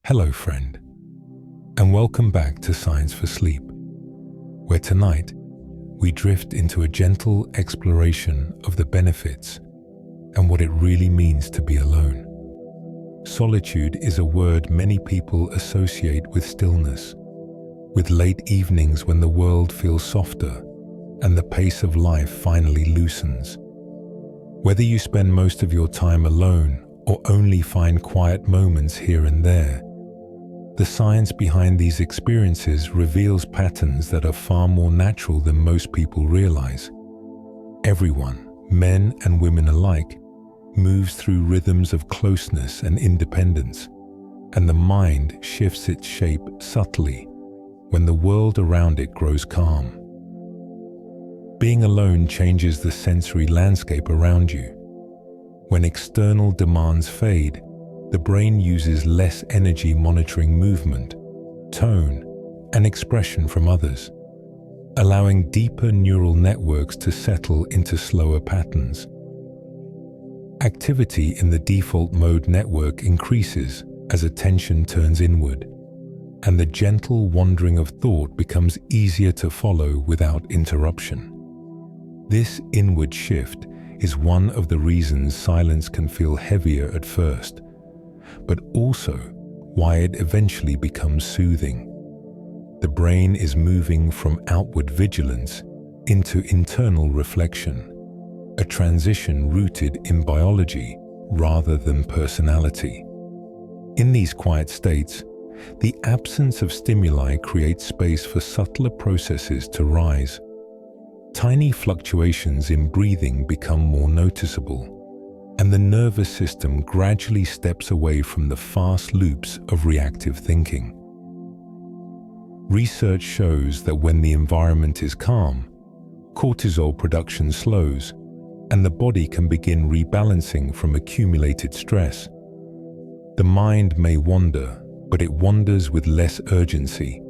Hello, friend, and welcome back to Science for Sleep, where tonight we drift into a gentle exploration of the benefits and what it really means to be alone. Solitude is a word many people associate with stillness, with late evenings when the world feels softer and the pace of life finally loosens. Whether you spend most of your time alone or only find quiet moments here and there, the science behind these experiences reveals patterns that are far more natural than most people realize. Everyone, men and women alike, moves through rhythms of closeness and independence, and the mind shifts its shape subtly when the world around it grows calm. Being alone changes the sensory landscape around you. When external demands fade, the brain uses less energy monitoring movement, tone, and expression from others, allowing deeper neural networks to settle into slower patterns. Activity in the default mode network increases as attention turns inward, and the gentle wandering of thought becomes easier to follow without interruption. This inward shift is one of the reasons silence can feel heavier at first, but also why it eventually becomes soothing. The brain is moving from outward vigilance into internal reflection, a transition rooted in biology rather than personality. In these quiet states, the absence of stimuli creates space for subtler processes to rise. Tiny fluctuations in breathing become more noticeable, and the nervous system gradually steps away from the fast loops of reactive thinking. Research shows that when the environment is calm, cortisol production slows, and the body can begin rebalancing from accumulated stress. The mind may wander, but it wanders with less urgency,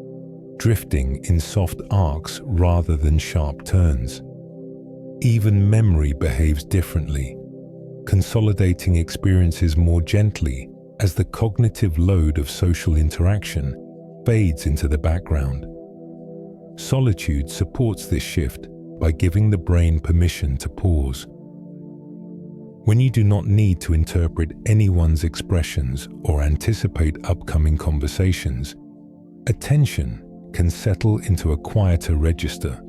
drifting in soft arcs rather than sharp turns. Even memory behaves differently, consolidating experiences more gently as the cognitive load of social interaction fades into the background. Solitude supports this shift by giving the brain permission to pause. When you do not need to interpret anyone's expressions or anticipate upcoming conversations, attention can settle into a quieter register.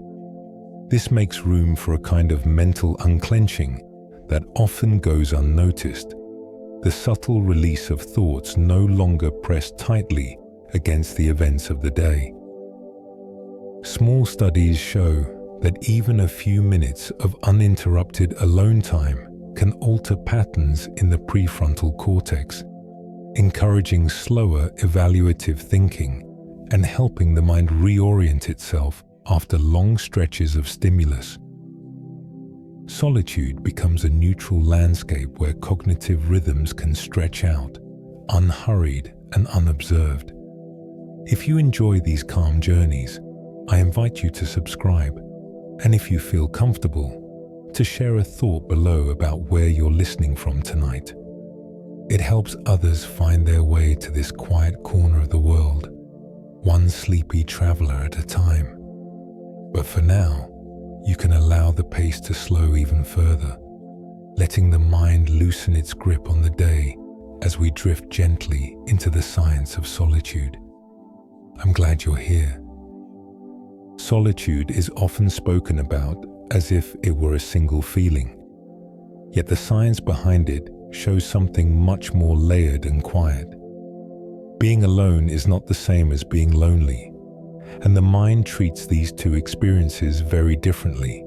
This makes room for a kind of mental unclenching that often goes unnoticed, the subtle release of thoughts no longer pressed tightly against the events of the day. Small studies show that even a few minutes of uninterrupted alone time can alter patterns in the prefrontal cortex, encouraging slower evaluative thinking and helping the mind reorient itself after long stretches of stimulus. Solitude becomes a neutral landscape where cognitive rhythms can stretch out, unhurried and unobserved. If you enjoy these calm journeys, I invite you to subscribe, and if you feel comfortable, to share a thought below about where you're listening from tonight. It helps others find their way to this quiet corner of the world, one sleepy traveler at a time. But for now, you can allow the pace to slow even further, letting the mind loosen its grip on the day as we drift gently into the science of solitude. I'm glad you're here. Solitude is often spoken about as if it were a single feeling, yet the science behind it shows something much more layered and quiet. Being alone is not the same as being lonely, and the mind treats these two experiences very differently.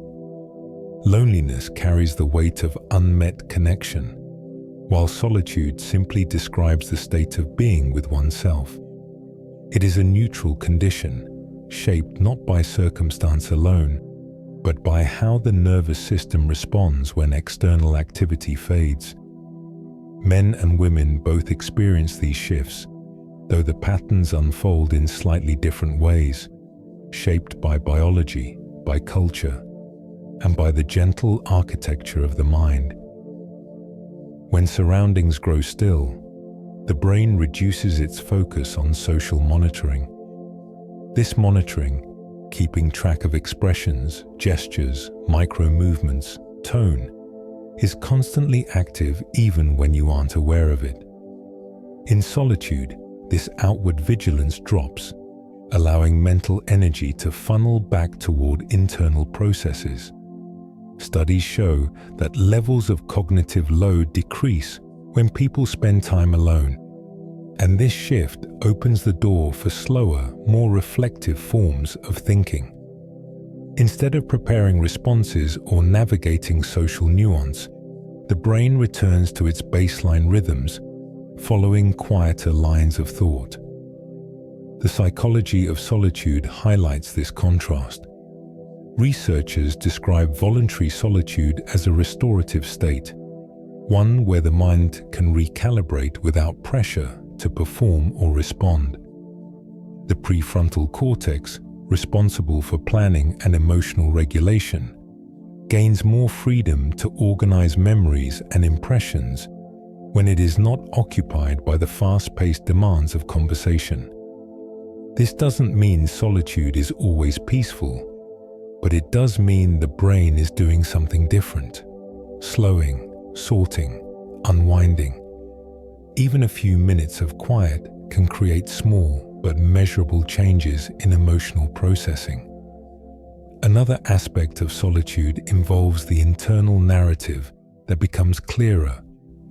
Loneliness carries the weight of unmet connection, while solitude simply describes the state of being with oneself. It is a neutral condition, shaped not by circumstance alone, but by how the nervous system responds when external activity fades. Men and women both experience these shifts, though the patterns unfold in slightly different ways, shaped by biology, by culture, and by the gentle architecture of the mind. When surroundings grow still, the brain reduces its focus on social monitoring. This monitoring, keeping track of expressions, gestures, micro-movements, tone, is constantly active even when you aren't aware of it. In solitude, this outward vigilance drops, allowing mental energy to funnel back toward internal processes. Studies show that levels of cognitive load decrease when people spend time alone, and this shift opens the door for slower, more reflective forms of thinking. Instead of preparing responses or navigating social nuance, the brain returns to its baseline rhythms, following quieter lines of thought. The psychology of solitude highlights this contrast. Researchers describe voluntary solitude as a restorative state, one where the mind can recalibrate without pressure to perform or respond. The prefrontal cortex, responsible for planning and emotional regulation, gains more freedom to organize memories and impressions when it is not occupied by the fast-paced demands of conversation. This doesn't mean solitude is always peaceful, but it does mean the brain is doing something different, slowing, sorting, unwinding. Even a few minutes of quiet can create small but measurable changes in emotional processing. Another aspect of solitude involves the internal narrative that becomes clearer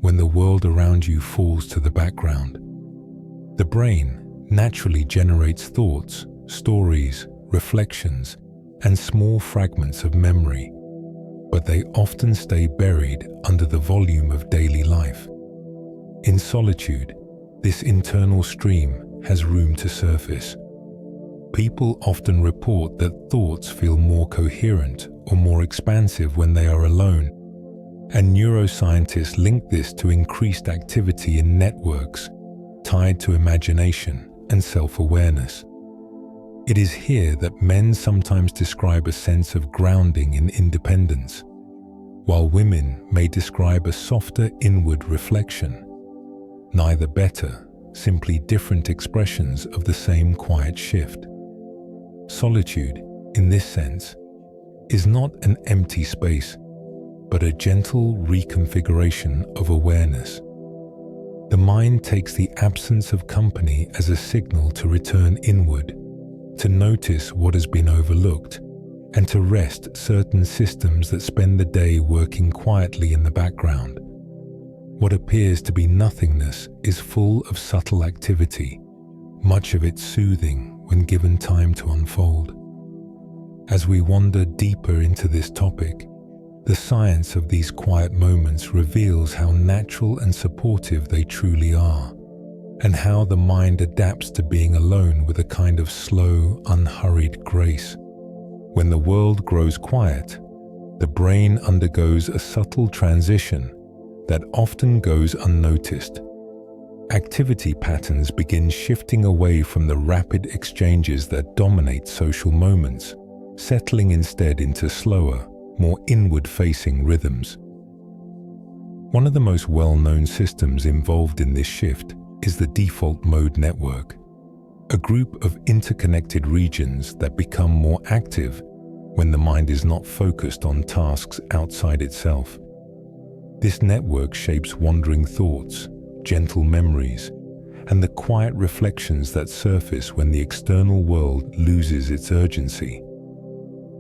when the world around you falls to the background. The brain naturally generates thoughts, stories, reflections, and small fragments of memory, but they often stay buried under the volume of daily life. In solitude, this internal stream has room to surface. People often report that thoughts feel more coherent or more expansive when they are alone, and neuroscientists link this to increased activity in networks tied to imagination and self-awareness. It is here that men sometimes describe a sense of grounding in independence, while women may describe a softer inward reflection. Neither better, simply different expressions of the same quiet shift. Solitude, in this sense, is not an empty space, but a gentle reconfiguration of awareness. The mind takes the absence of company as a signal to return inward, to notice what has been overlooked, and to rest certain systems that spend the day working quietly in the background. What appears to be nothingness is full of subtle activity, much of it soothing when given time to unfold. As we wander deeper into this topic, the science of these quiet moments reveals how natural and supportive they truly are, and how the mind adapts to being alone with a kind of slow, unhurried grace. When the world grows quiet, the brain undergoes a subtle transition that often goes unnoticed. Activity patterns begin shifting away from the rapid exchanges that dominate social moments, settling instead into slower, more inward-facing rhythms. One of the most well-known systems involved in this shift is the default mode network, a group of interconnected regions that become more active when the mind is not focused on tasks outside itself. This network shapes wandering thoughts, gentle memories, and the quiet reflections that surface when the external world loses its urgency.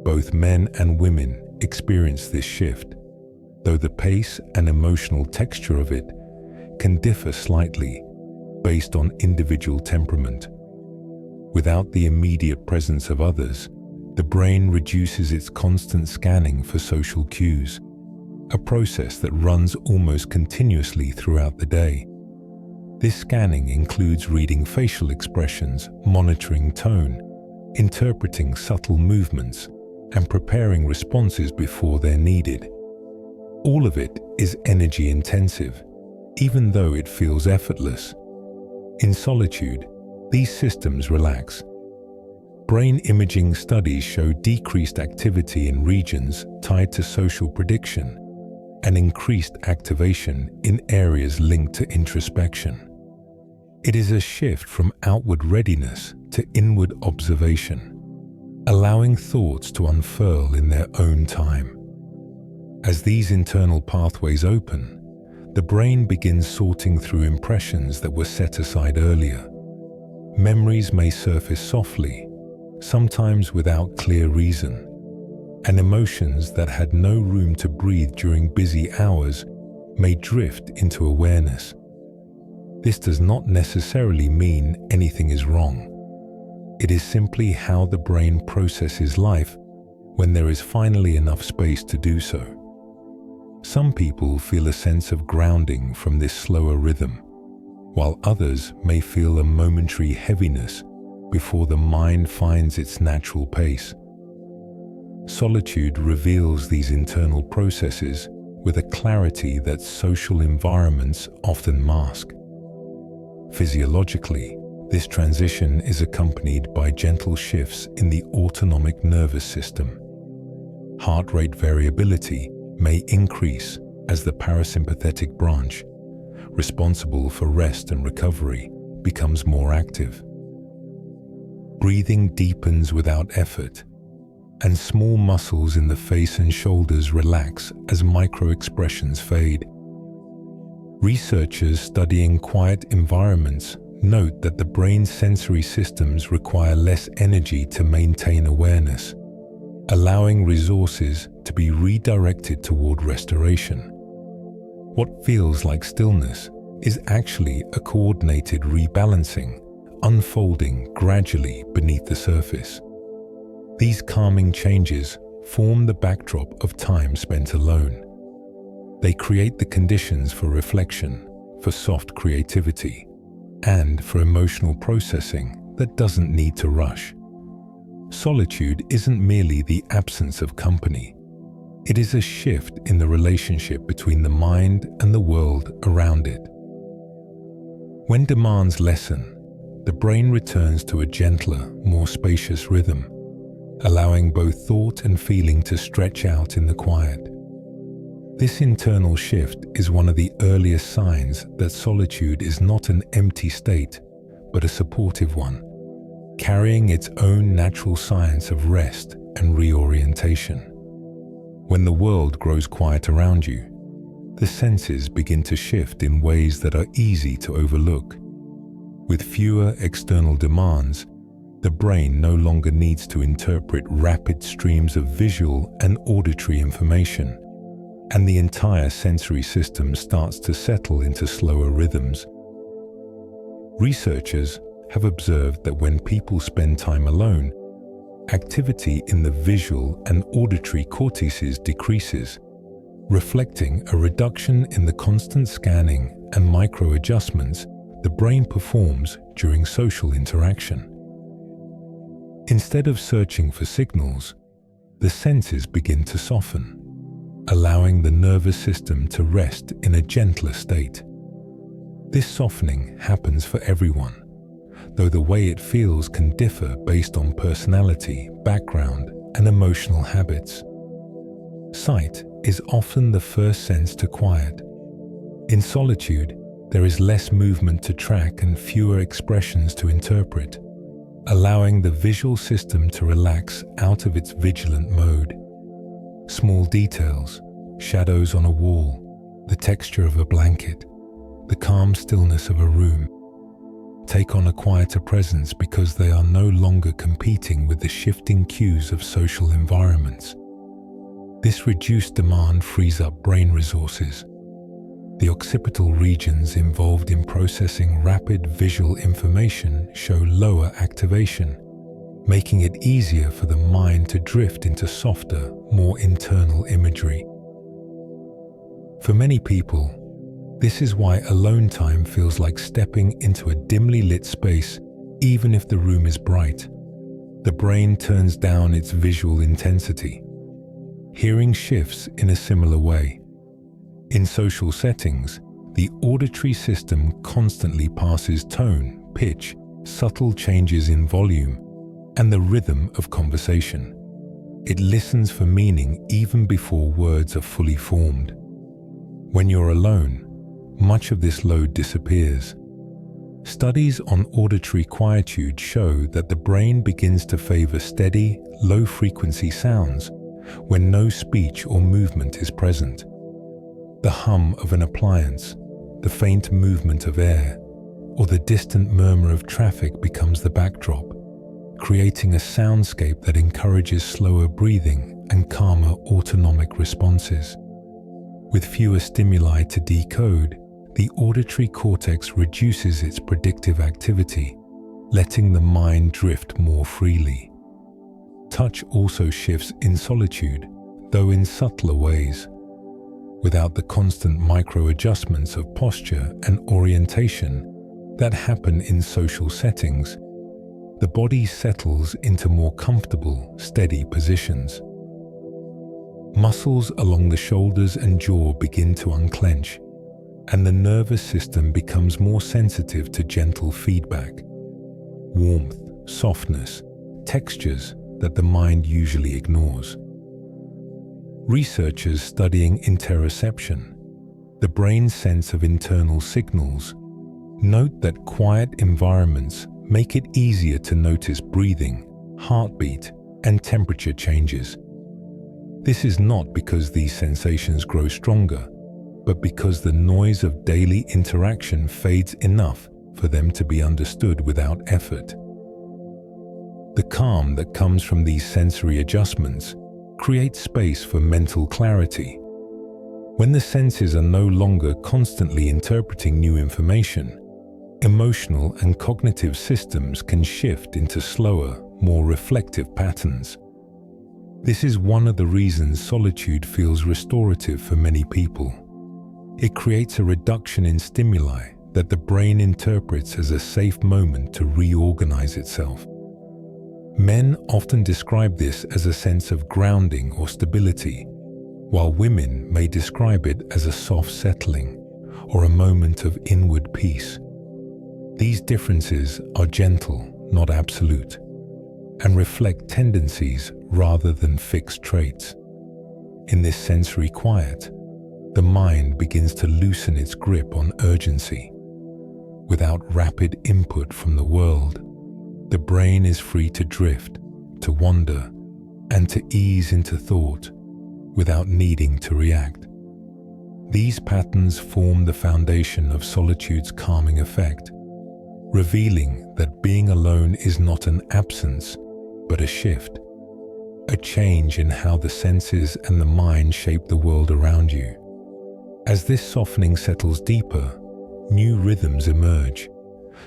Both men and women experience this shift, though the pace and emotional texture of it can differ slightly based on individual temperament. Without the immediate presence of others, the brain reduces its constant scanning for social cues, a process that runs almost continuously throughout the day. This scanning includes reading facial expressions, monitoring tone, interpreting subtle movements, and preparing responses before they're needed. All of it is energy intensive, even though it feels effortless. In solitude, these systems relax. Brain imaging studies show decreased activity in regions tied to social prediction and increased activation in areas linked to introspection. It is a shift from outward readiness to inward observation, allowing thoughts to unfurl in their own time. As these internal pathways open, the brain begins sorting through impressions that were set aside earlier. Memories may surface softly, sometimes without clear reason, and emotions that had no room to breathe during busy hours may drift into awareness. This does not necessarily mean anything is wrong. It is simply how the brain processes life when there is finally enough space to do so. Some people feel a sense of grounding from this slower rhythm, while others may feel a momentary heaviness before the mind finds its natural pace. Solitude reveals these internal processes with a clarity that social environments often mask. Physiologically, this transition is accompanied by gentle shifts in the autonomic nervous system. Heart rate variability may increase as the parasympathetic branch, responsible for rest and recovery, becomes more active. Breathing deepens without effort, and small muscles in the face and shoulders relax as micro-expressions fade. Researchers studying quiet environments note that the brain's sensory systems require less energy to maintain awareness, allowing resources to be redirected toward restoration. What feels like stillness is actually a coordinated rebalancing, unfolding gradually beneath the surface. These calming changes form the backdrop of time spent alone. They create the conditions for reflection, for soft creativity, and for emotional processing that doesn't need to rush. Solitude isn't merely the absence of company. It is a shift in the relationship between the mind and the world around it. When demands lessen, the brain returns to a gentler, more spacious rhythm, allowing both thought and feeling to stretch out in the quiet. This internal shift is one of the earliest signs that solitude is not an empty state, but a supportive one, carrying its own natural science of rest and reorientation. When the world grows quiet around you, the senses begin to shift in ways that are easy to overlook. With fewer external demands, the brain no longer needs to interpret rapid streams of visual and auditory information, and the entire sensory system starts to settle into slower rhythms. Researchers have observed that when people spend time alone, activity in the visual and auditory cortices decreases, reflecting a reduction in the constant scanning and micro-adjustments the brain performs during social interaction. Instead of searching for signals, the senses begin to soften, allowing the nervous system to rest in a gentler state. This softening happens for everyone, though the way it feels can differ based on personality, background, and emotional habits. Sight is often the first sense to quiet. In solitude, there is less movement to track and fewer expressions to interpret, allowing the visual system to relax out of its vigilant mode. Small details, shadows on a wall, the texture of a blanket, the calm stillness of a room, take on a quieter presence because they are no longer competing with the shifting cues of social environments. This reduced demand frees up brain resources. The occipital regions involved in processing rapid visual information show lower activation, making it easier for the mind to drift into softer, more internal imagery. For many people, this is why alone time feels like stepping into a dimly lit space, even if the room is bright. The brain turns down its visual intensity. Hearing shifts in a similar way. In social settings, the auditory system constantly passes tone, pitch, subtle changes in volume, and the rhythm of conversation. It listens for meaning even before words are fully formed. When you're alone, much of this load disappears. Studies on auditory quietude show that the brain begins to favor steady, low-frequency sounds when no speech or movement is present. The hum of an appliance, the faint movement of air, or the distant murmur of traffic becomes the backdrop, creating a soundscape that encourages slower breathing and calmer autonomic responses. With fewer stimuli to decode, the auditory cortex reduces its predictive activity, letting the mind drift more freely. Touch also shifts in solitude, though in subtler ways. Without the constant micro-adjustments of posture and orientation that happen in social settings, the body settles into more comfortable, steady positions. Muscles along the shoulders and jaw begin to unclench, and the nervous system becomes more sensitive to gentle feedback, warmth, softness, textures that the mind usually ignores. Researchers studying interoception, the brain's sense of internal signals, note that quiet environments make it easier to notice breathing, heartbeat, and temperature changes. This is not because these sensations grow stronger, but because the noise of daily interaction fades enough for them to be understood without effort. The calm that comes from these sensory adjustments creates space for mental clarity. When the senses are no longer constantly interpreting new information, emotional and cognitive systems can shift into slower, more reflective patterns. This is one of the reasons solitude feels restorative for many people. It creates a reduction in stimuli that the brain interprets as a safe moment to reorganize itself. Men often describe this as a sense of grounding or stability, while women may describe it as a soft settling or a moment of inward peace. These differences are gentle, not absolute, and reflect tendencies rather than fixed traits. In this sensory quiet, the mind begins to loosen its grip on urgency. Without rapid input from the world, the brain is free to drift, to wander, and to ease into thought without needing to react. These patterns form the foundation of solitude's calming effect, revealing that being alone is not an absence, but a shift, a change in how the senses and the mind shape the world around you. As this softening settles deeper, new rhythms emerge,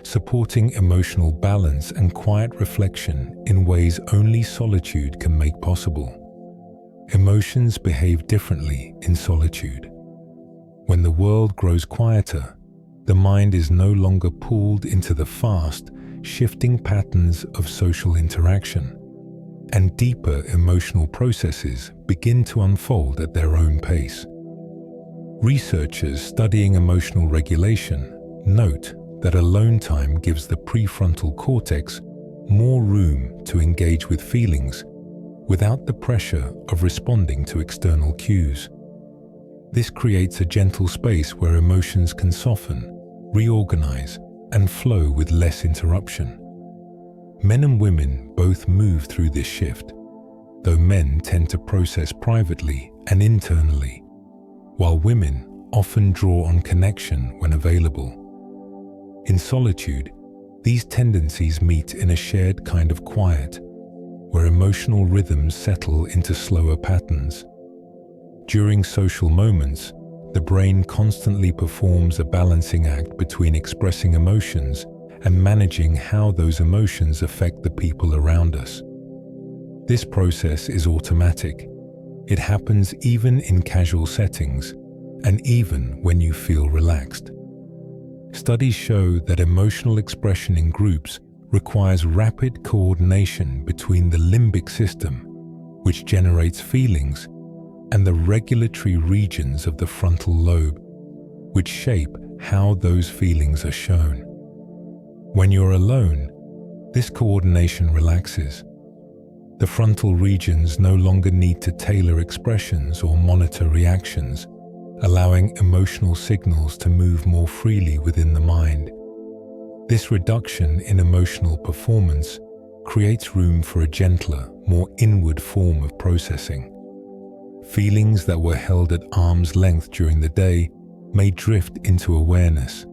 supporting emotional balance and quiet reflection in ways only solitude can make possible. Emotions behave differently in solitude. When the world grows quieter, the mind is no longer pulled into the fast, shifting patterns of social interaction, and deeper emotional processes begin to unfold at their own pace. Researchers studying emotional regulation note that alone time gives the prefrontal cortex more room to engage with feelings without the pressure of responding to external cues. This creates a gentle space where emotions can soften, reorganize, and flow with less interruption. Men and women both move through this shift, though men tend to process privately and internally, while women often draw on connection when available. In solitude, these tendencies meet in a shared kind of quiet, where emotional rhythms settle into slower patterns. During social moments, the brain constantly performs a balancing act between expressing emotions and managing how those emotions affect the people around us. This process is automatic. It happens even in casual settings, and even when you feel relaxed. Studies show that emotional expression in groups requires rapid coordination between the limbic system, which generates feelings, and the regulatory regions of the frontal lobe, which shape how those feelings are shown. When you're alone, this coordination relaxes. The frontal regions no longer need to tailor expressions or monitor reactions, allowing emotional signals to move more freely within the mind. This reduction in emotional performance creates room for a gentler, more inward form of processing. Feelings that were held at arm's length during the day may drift into awareness,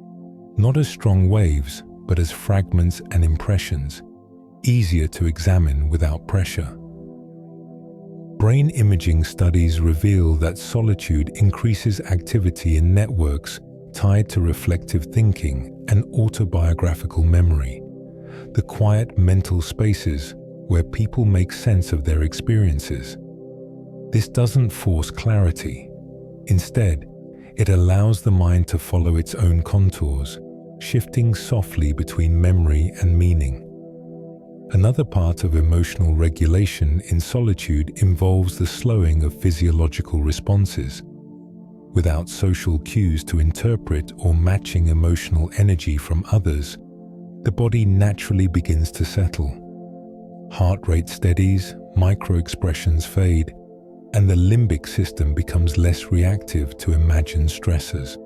not as strong waves, but as fragments and impressions, easier to examine without pressure. Brain imaging studies reveal that solitude increases activity in networks tied to reflective thinking and autobiographical memory, the quiet mental spaces where people make sense of their experiences. This doesn't force clarity. Instead, it allows the mind to follow its own contours, shifting softly between memory and meaning. Another part of emotional regulation in solitude involves the slowing of physiological responses. Without social cues to interpret or matching emotional energy from others, the body naturally begins to settle. Heart rate steadies, micro-expressions fade, and the limbic system becomes less reactive to imagined stressors.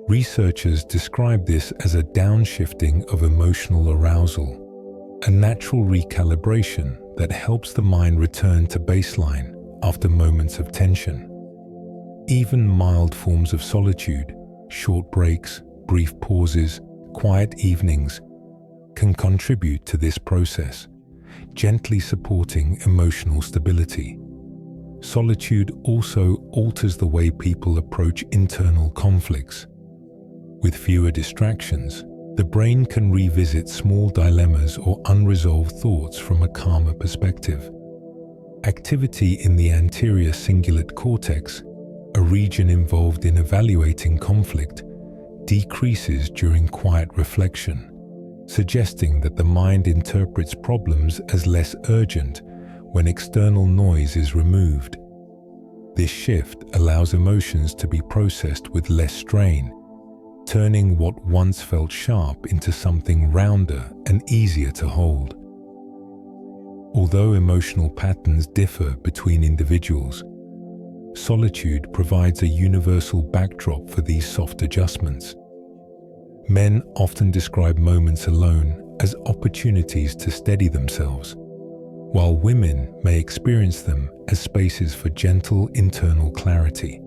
Researchers describe this as a downshifting of emotional arousal, a natural recalibration that helps the mind return to baseline after moments of tension. Even mild forms of solitude, short breaks, brief pauses, quiet evenings, can contribute to this process, gently supporting emotional stability. Solitude also alters the way people approach internal conflicts. With fewer distractions, the brain can revisit small dilemmas or unresolved thoughts from a calmer perspective. Activity in the anterior cingulate cortex, a region involved in evaluating conflict, decreases during quiet reflection, suggesting that the mind interprets problems as less urgent when external noise is removed. This shift allows emotions to be processed with less strain, turning what once felt sharp into something rounder and easier to hold. Although emotional patterns differ between individuals, solitude provides a universal backdrop for these soft adjustments. Men often describe moments alone as opportunities to steady themselves, while women may experience them as spaces for gentle internal clarity.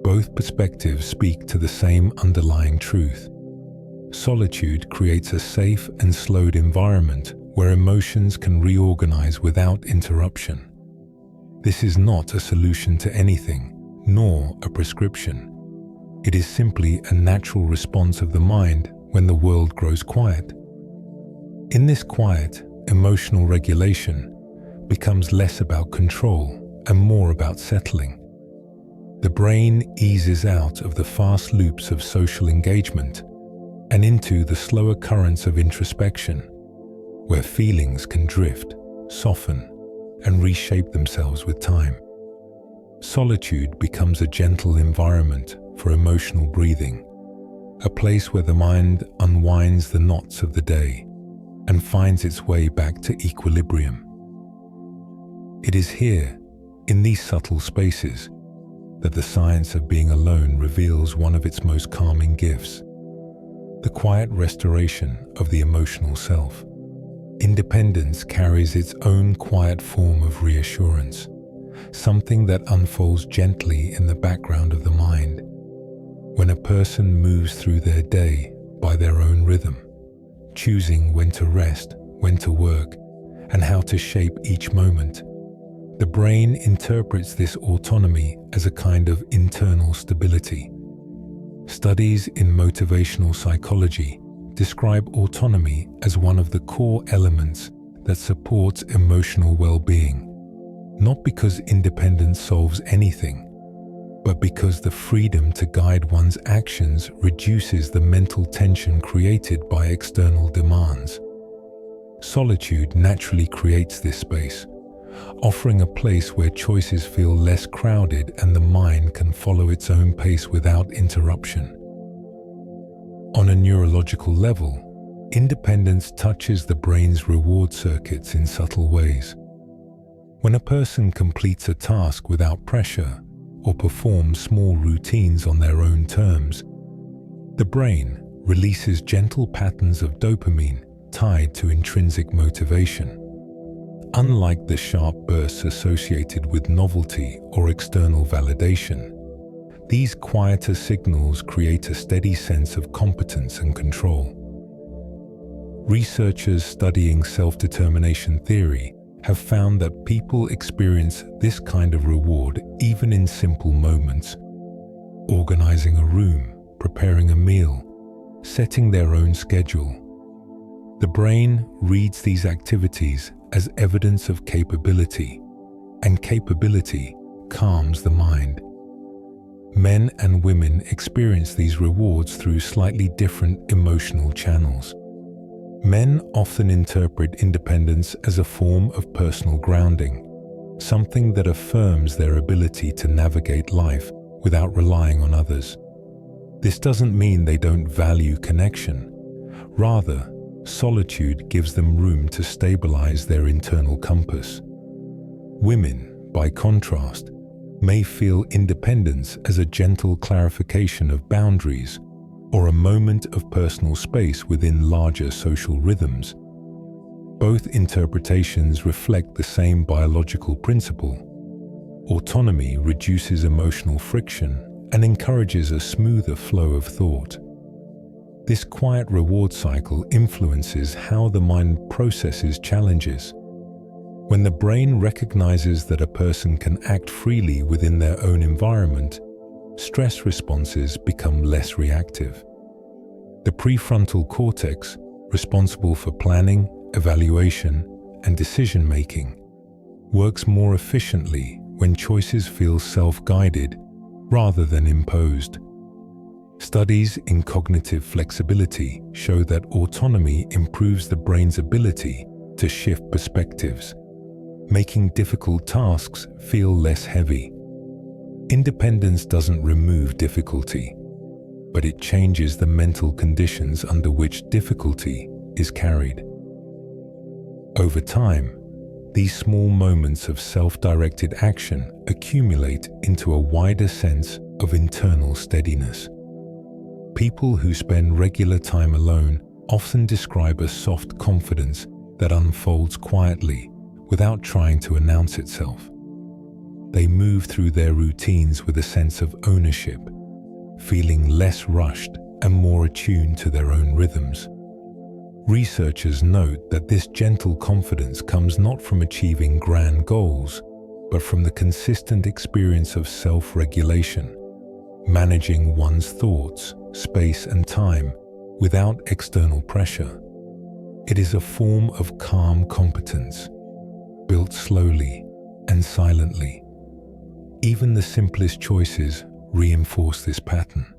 Both perspectives speak to the same underlying truth. Solitude creates a safe and slowed environment where emotions can reorganize without interruption. This is not a solution to anything, nor a prescription. It is simply a natural response of the mind when the world grows quiet. In this quiet, emotional regulation becomes less about control and more about settling. The brain eases out of the fast loops of social engagement and into the slower currents of introspection, where feelings can drift, soften, and reshape themselves with time. Solitude becomes a gentle environment for emotional breathing, a place where the mind unwinds the knots of the day and finds its way back to equilibrium. It is here, in these subtle spaces, that the science of being alone reveals one of its most calming gifts: the quiet restoration of the emotional self. Independence carries its own quiet form of reassurance, something that unfolds gently in the background of the mind. When a person moves through their day by their own rhythm, choosing when to rest, when to work, and how to shape each moment, the brain interprets this autonomy as a kind of internal stability. Studies in motivational psychology describe autonomy as one of the core elements that supports emotional well-being, not because independence solves anything, but because the freedom to guide one's actions reduces the mental tension created by external demands. Solitude naturally creates this space, offering a place where choices feel less crowded and the mind can follow its own pace without interruption. On a neurological level, independence touches the brain's reward circuits in subtle ways. When a person completes a task without pressure or performs small routines on their own terms, the brain, releases gentle patterns of dopamine tied to intrinsic motivation. Unlike the sharp bursts associated with novelty or external validation, these quieter signals create a steady sense of competence and control. Researchers studying self-determination theory have found that people experience this kind of reward even in simple moments: organizing a room, preparing a meal, setting their own schedule. The brain reads these activities as evidence of capability, and capability calms the mind. Men and women experience these rewards through slightly different emotional channels. Men often interpret independence as a form of personal grounding, something that affirms their ability to navigate life without relying on others. This doesn't mean they don't value connection. Rather, solitude gives them room to stabilize their internal compass. Women, by contrast, may feel independence as a gentle clarification of boundaries or a moment of personal space within larger social rhythms. Both interpretations reflect the same biological principle. Autonomy reduces emotional friction and encourages a smoother flow of thought. This quiet reward cycle influences how the mind processes challenges. When the brain recognizes that a person can act freely within their own environment, stress responses become less reactive. The prefrontal cortex, responsible for planning, evaluation, and decision-making, works more efficiently when choices feel self-guided rather than imposed. Studies in cognitive flexibility show that autonomy improves the brain's ability to shift perspectives, making difficult tasks feel less heavy. Independence doesn't remove difficulty, but it changes the mental conditions under which difficulty is carried. Over time, these small moments of self-directed action accumulate into a wider sense of internal steadiness. People who spend regular time alone often describe a soft confidence that unfolds quietly without trying to announce itself. They move through their routines with a sense of ownership, feeling less rushed and more attuned to their own rhythms. Researchers note that this gentle confidence comes not from achieving grand goals, but from the consistent experience of self-regulation, managing one's thoughts, space, and time without external pressure. It is a form of calm competence, built slowly and silently. Even the simplest choices reinforce this pattern.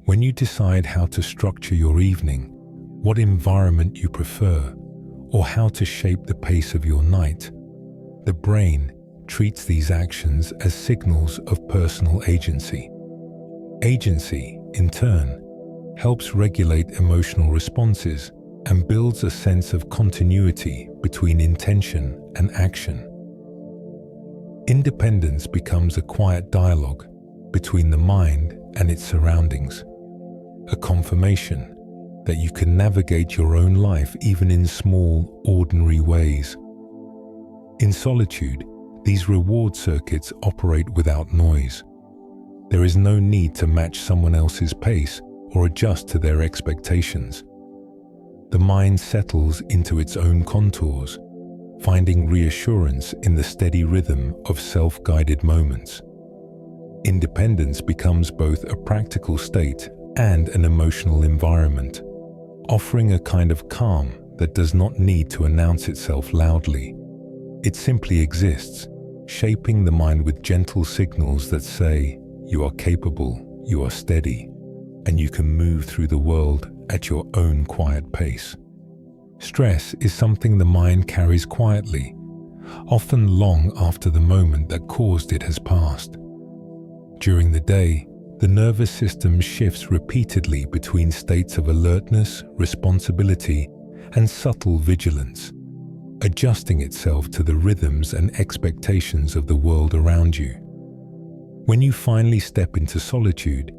When you decide how to structure your evening, what environment you prefer, or how to shape the pace of your night, the brain treats these actions as signals of personal agency. Agency, in turn, helps regulate emotional responses and builds a sense of continuity between intention and action. Independence becomes a quiet dialogue between the mind and its surroundings, a confirmation that you can navigate your own life even in small, ordinary ways. In solitude, these reward circuits operate without noise. There is no need to match someone else's pace or adjust to their expectations. The mind settles into its own contours, finding reassurance in the steady rhythm of self-guided moments. Independence becomes both a practical state and an emotional environment, offering a kind of calm that does not need to announce itself loudly. It simply exists, shaping the mind with gentle signals that say, you are capable, you are steady, and you can move through the world at your own quiet pace. Stress is something the mind carries quietly, often long after the moment that caused it has passed. During the day, the nervous system shifts repeatedly between states of alertness, responsibility, and subtle vigilance, adjusting itself to the rhythms and expectations of the world around you. When you finally step into solitude,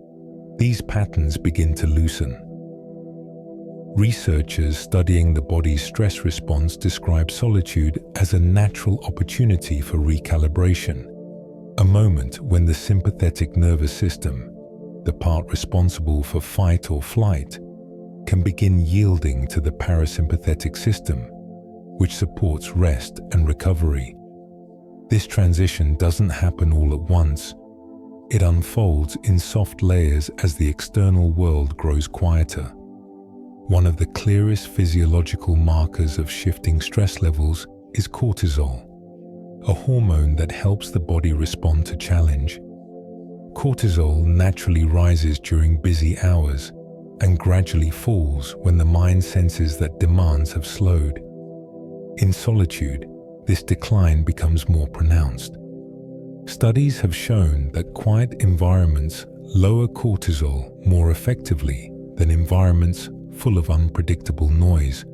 these patterns begin to loosen. Researchers studying the body's stress response describe solitude as a natural opportunity for recalibration, a moment when the sympathetic nervous system, the part responsible for fight or flight, can begin yielding to the parasympathetic system, which supports rest and recovery. This transition doesn't happen all at once. It unfolds in soft layers as the external world grows quieter. One of the clearest physiological markers of shifting stress levels is cortisol, a hormone that helps the body respond to challenge. Cortisol naturally rises during busy hours and gradually falls when the mind senses that demands have slowed. In solitude, this decline becomes more pronounced. Studies have shown that quiet environments lower cortisol more effectively than environments full of unpredictable noise,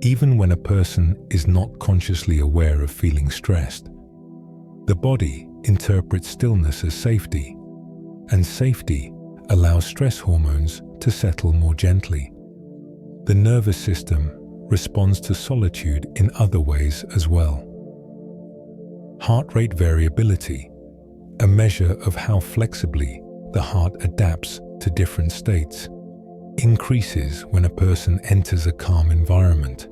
even when a person is not consciously aware of feeling stressed. The body interprets stillness as safety, and safety allows stress hormones to settle more gently. The nervous system responds to solitude in other ways as well. Heart rate variability, a measure of how flexibly the heart adapts to different states, increases when a person enters a calm environment.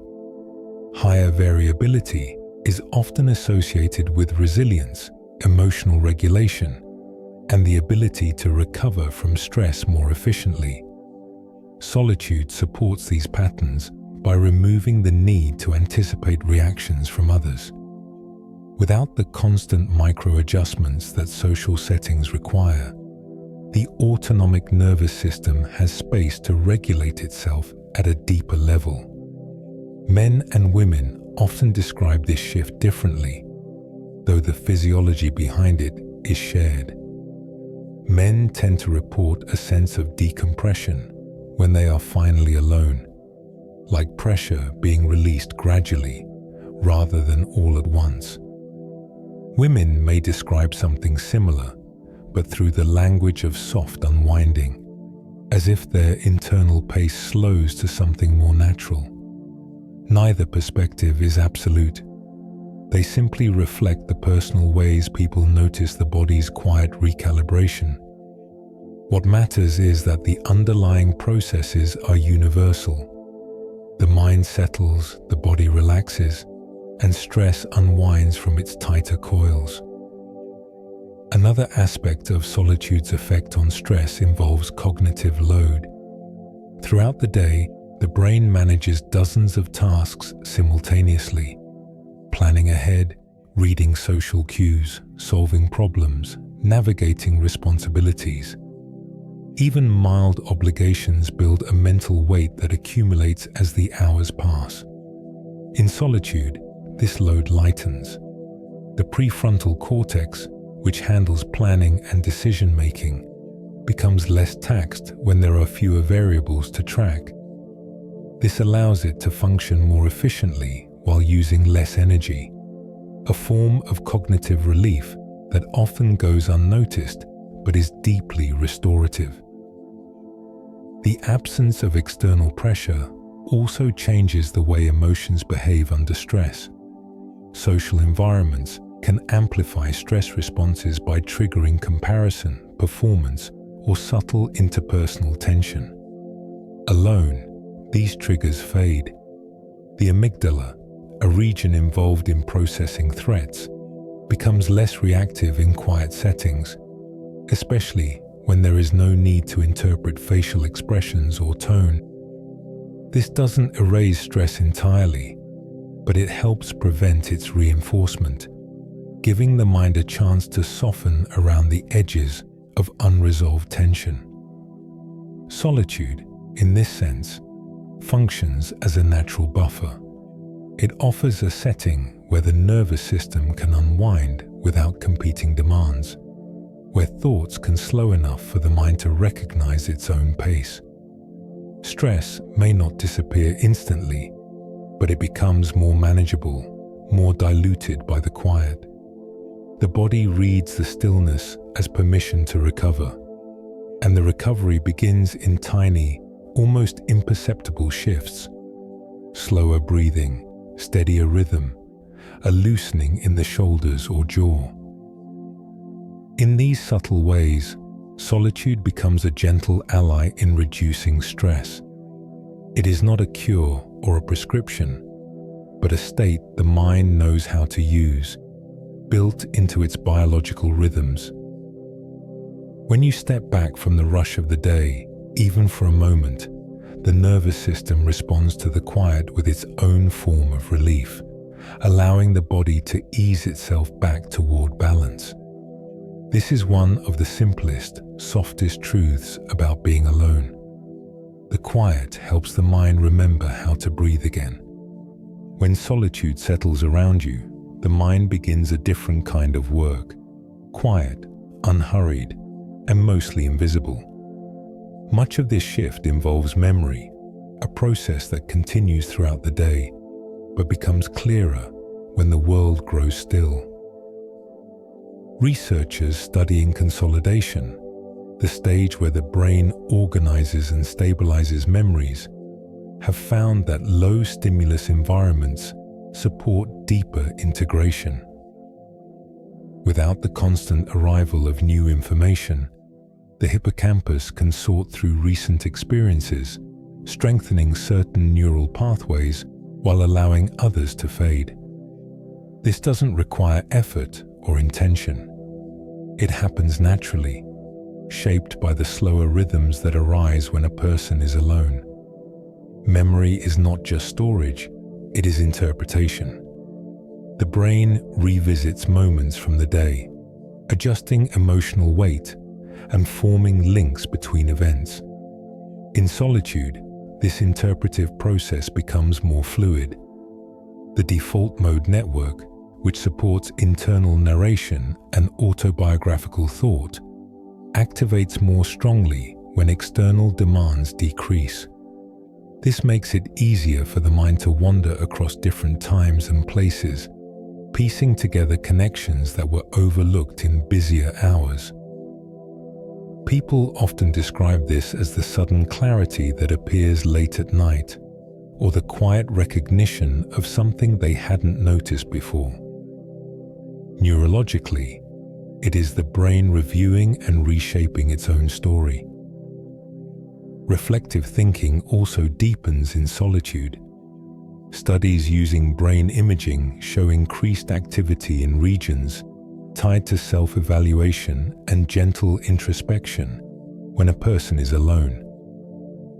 Higher variability is often associated with resilience, emotional regulation, and the ability to recover from stress more efficiently. Solitude supports these patterns by removing the need to anticipate reactions from others. Without the constant micro-adjustments that social settings require, the autonomic nervous system has space to regulate itself at a deeper level. Men and women often describe this shift differently, though the physiology behind it is shared. Men tend to report a sense of decompression when they are finally alone, like pressure being released gradually rather than all at once. Women may describe something similar, but through the language of soft unwinding, as if their internal pace slows to something more natural. Neither perspective is absolute. They simply reflect the personal ways people notice the body's quiet recalibration. What matters is that the underlying processes are universal. The mind settles, the body relaxes, and stress unwinds from its tighter coils. Another aspect of solitude's effect on stress involves cognitive load. Throughout the day, the brain manages dozens of tasks simultaneously, planning ahead, reading social cues, solving problems, navigating responsibilities. Even mild obligations build a mental weight that accumulates as the hours pass. In solitude, this load lightens. The prefrontal cortex, which handles planning and decision-making, becomes less taxed when there are fewer variables to track. This allows it to function more efficiently while using less energy, a form of cognitive relief that often goes unnoticed but is deeply restorative. The absence of external pressure also changes the way emotions behave under stress. Social environments can amplify stress responses by triggering comparison, performance, or subtle interpersonal tension. Alone, these triggers fade. The amygdala, a region involved in processing threats, becomes less reactive in quiet settings, especially when there is no need to interpret facial expressions or tone. This doesn't erase stress entirely, but it helps prevent its reinforcement, giving the mind a chance to soften around the edges of unresolved tension. Solitude, in this sense, functions as a natural buffer. It offers a setting where the nervous system can unwind without competing demands, where thoughts can slow enough for the mind to recognize its own pace. Stress may not disappear instantly, but it becomes more manageable, more diluted by the quiet. The body reads the stillness as permission to recover, and the recovery begins in tiny, almost imperceptible shifts: slower breathing, steadier rhythm, a loosening in the shoulders or jaw. In these subtle ways, solitude becomes a gentle ally in reducing stress. It is not a cure or a prescription, but a state the mind knows how to use, built into its biological rhythms. When you step back from the rush of the day, even for a moment, the nervous system responds to the quiet with its own form of relief, allowing the body to ease itself back toward balance. This is one of the simplest, softest truths about being alone. The quiet helps the mind remember how to breathe again. When solitude settles around you, the mind begins a different kind of work: quiet, unhurried, and mostly invisible. Much of this shift involves memory, a process that continues throughout the day, but becomes clearer when the world grows still. Researchers studying consolidation, the stage where the brain organizes and stabilizes memories, have found that low-stimulus environments support deeper integration. Without the constant arrival of new information, the hippocampus can sort through recent experiences, strengthening certain neural pathways while allowing others to fade. This doesn't require effort or intention. It happens naturally, shaped by the slower rhythms that arise when a person is alone. Memory is not just storage, it is interpretation. The brain revisits moments from the day, adjusting emotional weight and forming links between events. In solitude, this interpretive process becomes more fluid. The default mode network, which supports internal narration and autobiographical thought, activates more strongly when external demands decrease. This makes it easier for the mind to wander across different times and places, piecing together connections that were overlooked in busier hours. People often describe this as the sudden clarity that appears late at night, or the quiet recognition of something they hadn't noticed before. Neurologically, it is the brain reviewing and reshaping its own story. Reflective thinking also deepens in solitude. Studies using brain imaging show increased activity in regions tied to self-evaluation and gentle introspection when a person is alone.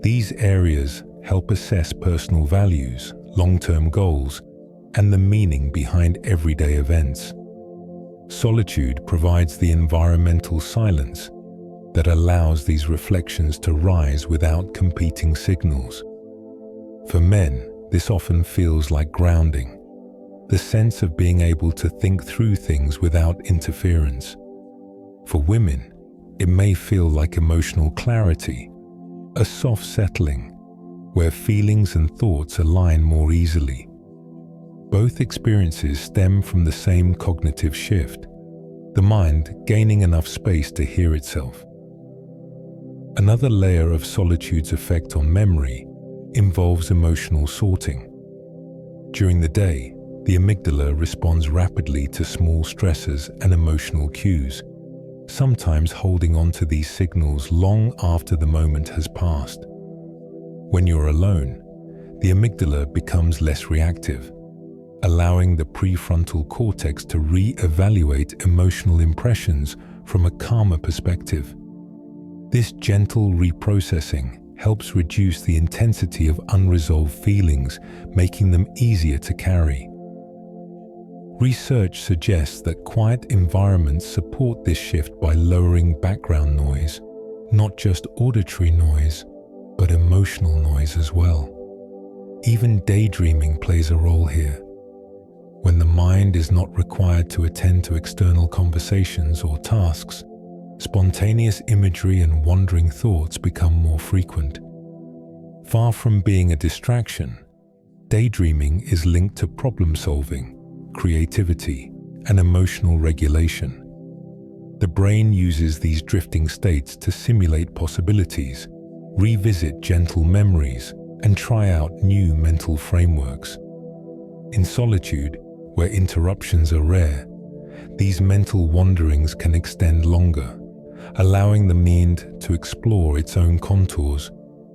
These areas help assess personal values, long-term goals, and the meaning behind everyday events. Solitude provides the environmental silence that allows these reflections to rise without competing signals. For men, this often feels like grounding, the sense of being able to think through things without interference. For women, it may feel like emotional clarity, a soft settling, where feelings and thoughts align more easily. Both experiences stem from the same cognitive shift, the mind gaining enough space to hear itself. Another layer of solitude's effect on memory involves emotional sorting. During the day, the amygdala responds rapidly to small stressors and emotional cues, sometimes holding on to these signals long after the moment has passed. When you're alone, the amygdala becomes less reactive, allowing the prefrontal cortex to re-evaluate emotional impressions from a calmer perspective. This gentle reprocessing helps reduce the intensity of unresolved feelings, making them easier to carry. Research suggests that quiet environments support this shift by lowering background noise, not just auditory noise, but emotional noise as well. Even daydreaming plays a role here. When the mind is not required to attend to external conversations or tasks, spontaneous imagery and wandering thoughts become more frequent. Far from being a distraction, daydreaming is linked to problem-solving, creativity, and emotional regulation. The brain uses these drifting states to simulate possibilities, revisit gentle memories, and try out new mental frameworks. In solitude, where interruptions are rare, these mental wanderings can extend longer, allowing the mind to explore its own contours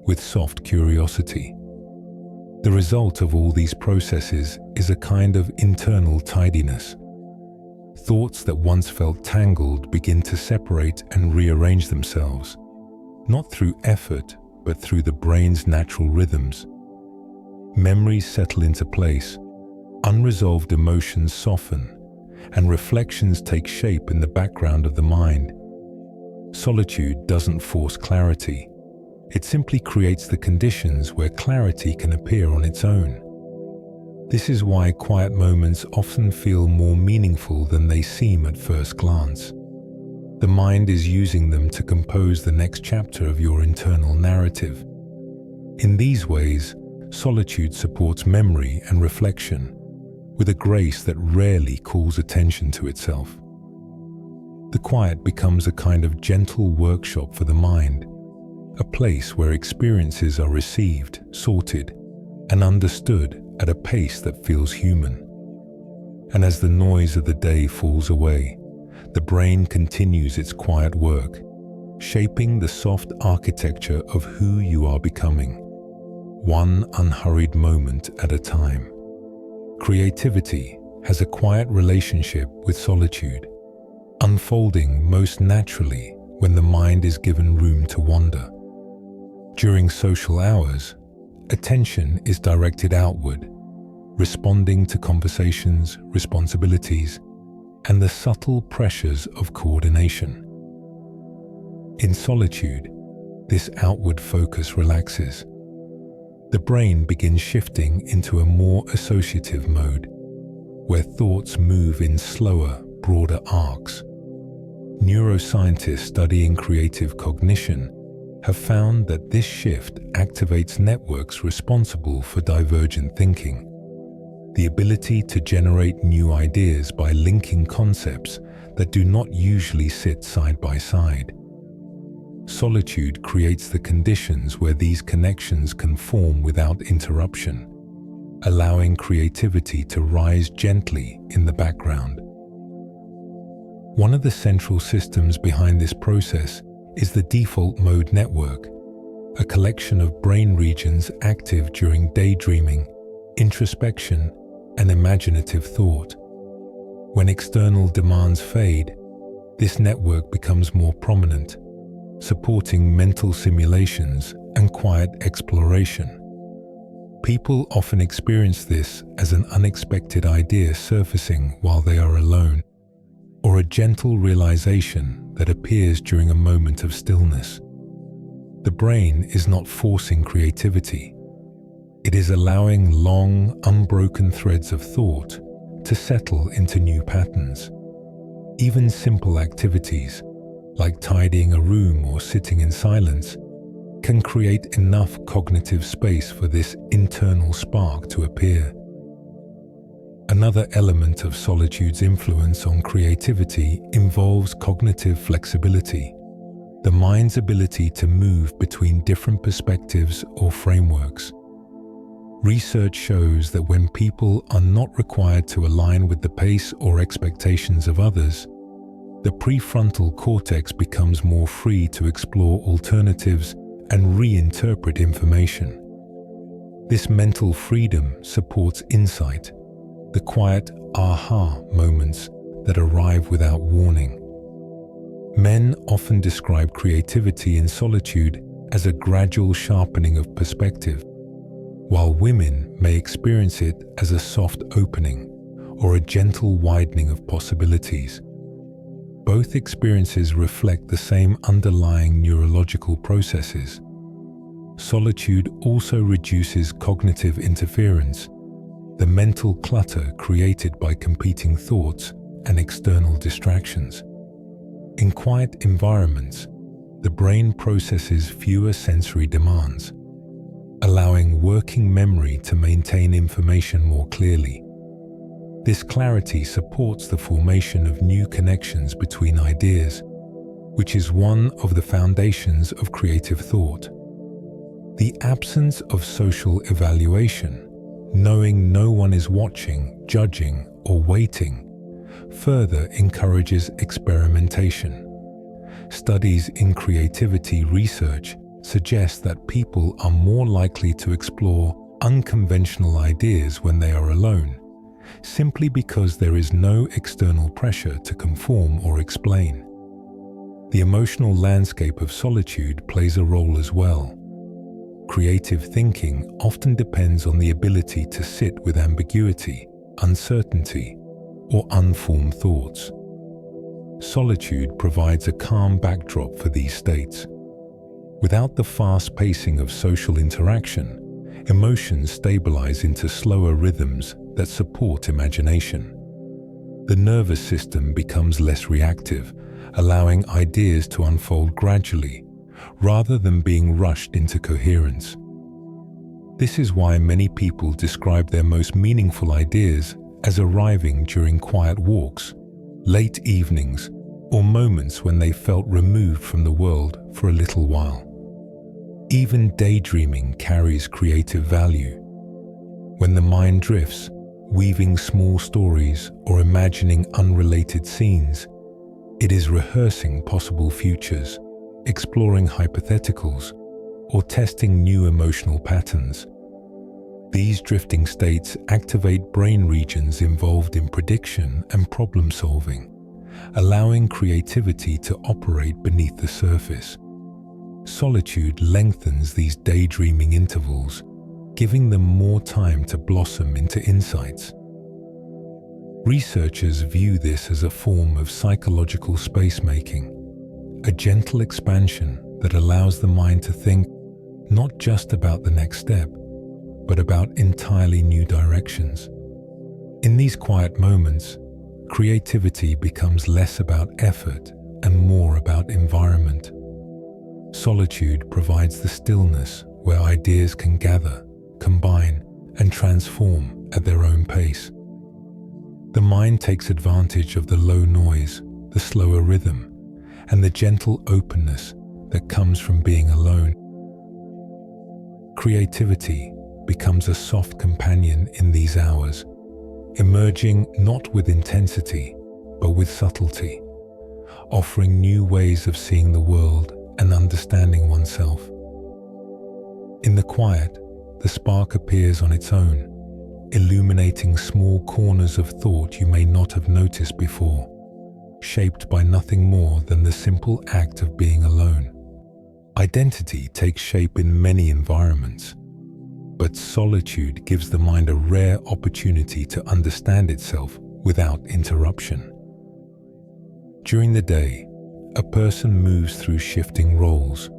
with soft curiosity. The result of all these processes is a kind of internal tidiness. Thoughts that once felt tangled begin to separate and rearrange themselves, not through effort, but through the brain's natural rhythms. Memories settle into place, unresolved emotions soften, and reflections take shape in the background of the mind. Solitude doesn't force clarity. It simply creates the conditions where clarity can appear on its own. This is why quiet moments often feel more meaningful than they seem at first glance. The mind is using them to compose the next chapter of your internal narrative. In these ways, solitude supports memory and reflection, with a grace that rarely calls attention to itself. The quiet becomes a kind of gentle workshop for the mind, a place where experiences are received, sorted, and understood at a pace that feels human. And as the noise of the day falls away, the brain continues its quiet work, shaping the soft architecture of who you are becoming, one unhurried moment at a time. Creativity has a quiet relationship with solitude, unfolding most naturally when the mind is given room to wander. During social hours, attention is directed outward, responding to conversations, responsibilities, and the subtle pressures of coordination. In solitude, this outward focus relaxes. The brain begins shifting into a more associative mode, where thoughts move in slower, broader arcs. Neuroscientists studying creative cognition have found that this shift activates networks responsible for divergent thinking, the ability to generate new ideas by linking concepts that do not usually sit side by side. Solitude creates the conditions where these connections can form without interruption, allowing creativity to rise gently in the background. One of the central systems behind this process is the default mode network, a collection of brain regions active during daydreaming, introspection, and imaginative thought. When external demands fade, this network becomes more prominent, supporting mental simulations and quiet exploration. People often experience this as an unexpected idea surfacing while they are alone, or a gentle realization that appears during a moment of stillness. The brain is not forcing creativity. It is allowing long, unbroken threads of thought to settle into new patterns. Even simple activities, like tidying a room or sitting in silence, can create enough cognitive space for this internal spark to appear. Another element of solitude's influence on creativity involves cognitive flexibility, the mind's ability to move between different perspectives or frameworks. Research shows that when people are not required to align with the pace or expectations of others, the prefrontal cortex becomes more free to explore alternatives and reinterpret information. This mental freedom supports insight, the quiet aha moments that arrive without warning. Men often describe creativity in solitude as a gradual sharpening of perspective, while women may experience it as a soft opening or a gentle widening of possibilities. Both experiences reflect the same underlying neurological processes. Solitude also reduces cognitive interference, the mental clutter created by competing thoughts and external distractions. In quiet environments, the brain processes fewer sensory demands, allowing working memory to maintain information more clearly. This clarity supports the formation of new connections between ideas, which is one of the foundations of creative thought. The absence of social evaluation, knowing no one is watching, judging, or waiting, further encourages experimentation. Studies in creativity research suggest that people are more likely to explore unconventional ideas when they are alone, simply because there is no external pressure to conform or explain. The emotional landscape of solitude plays a role as well. Creative thinking often depends on the ability to sit with ambiguity, uncertainty, or unformed thoughts. Solitude provides a calm backdrop for these states. Without the fast pacing of social interaction, emotions stabilize into slower rhythms that support imagination. The nervous system becomes less reactive, allowing ideas to unfold gradually, rather than being rushed into coherence. This is why many people describe their most meaningful ideas as arriving during quiet walks, late evenings, or moments when they felt removed from the world for a little while. Even daydreaming carries creative value. When the mind drifts, weaving small stories or imagining unrelated scenes, it is rehearsing possible futures, exploring hypotheticals, or testing new emotional patterns. These drifting states activate brain regions involved in prediction and problem solving, allowing creativity to operate beneath the surface. Solitude lengthens these daydreaming intervals, giving them more time to blossom into insights. Researchers view this as a form of psychological spacemaking, a gentle expansion that allows the mind to think not just about the next step, but about entirely new directions. In these quiet moments, creativity becomes less about effort and more about environment. Solitude provides the stillness where ideas can gather, combine, and transform at their own pace. The mind takes advantage of the low noise, the slower rhythm, and the gentle openness that comes from being alone. Creativity becomes a soft companion in these hours, emerging not with intensity, but with subtlety, offering new ways of seeing the world and understanding oneself. In the quiet, the spark appears on its own, illuminating small corners of thought you may not have noticed before, shaped by nothing more than the simple act of being alone. Identity takes shape in many environments, but solitude gives the mind a rare opportunity to understand itself without interruption. During the day, a person moves through shifting roles: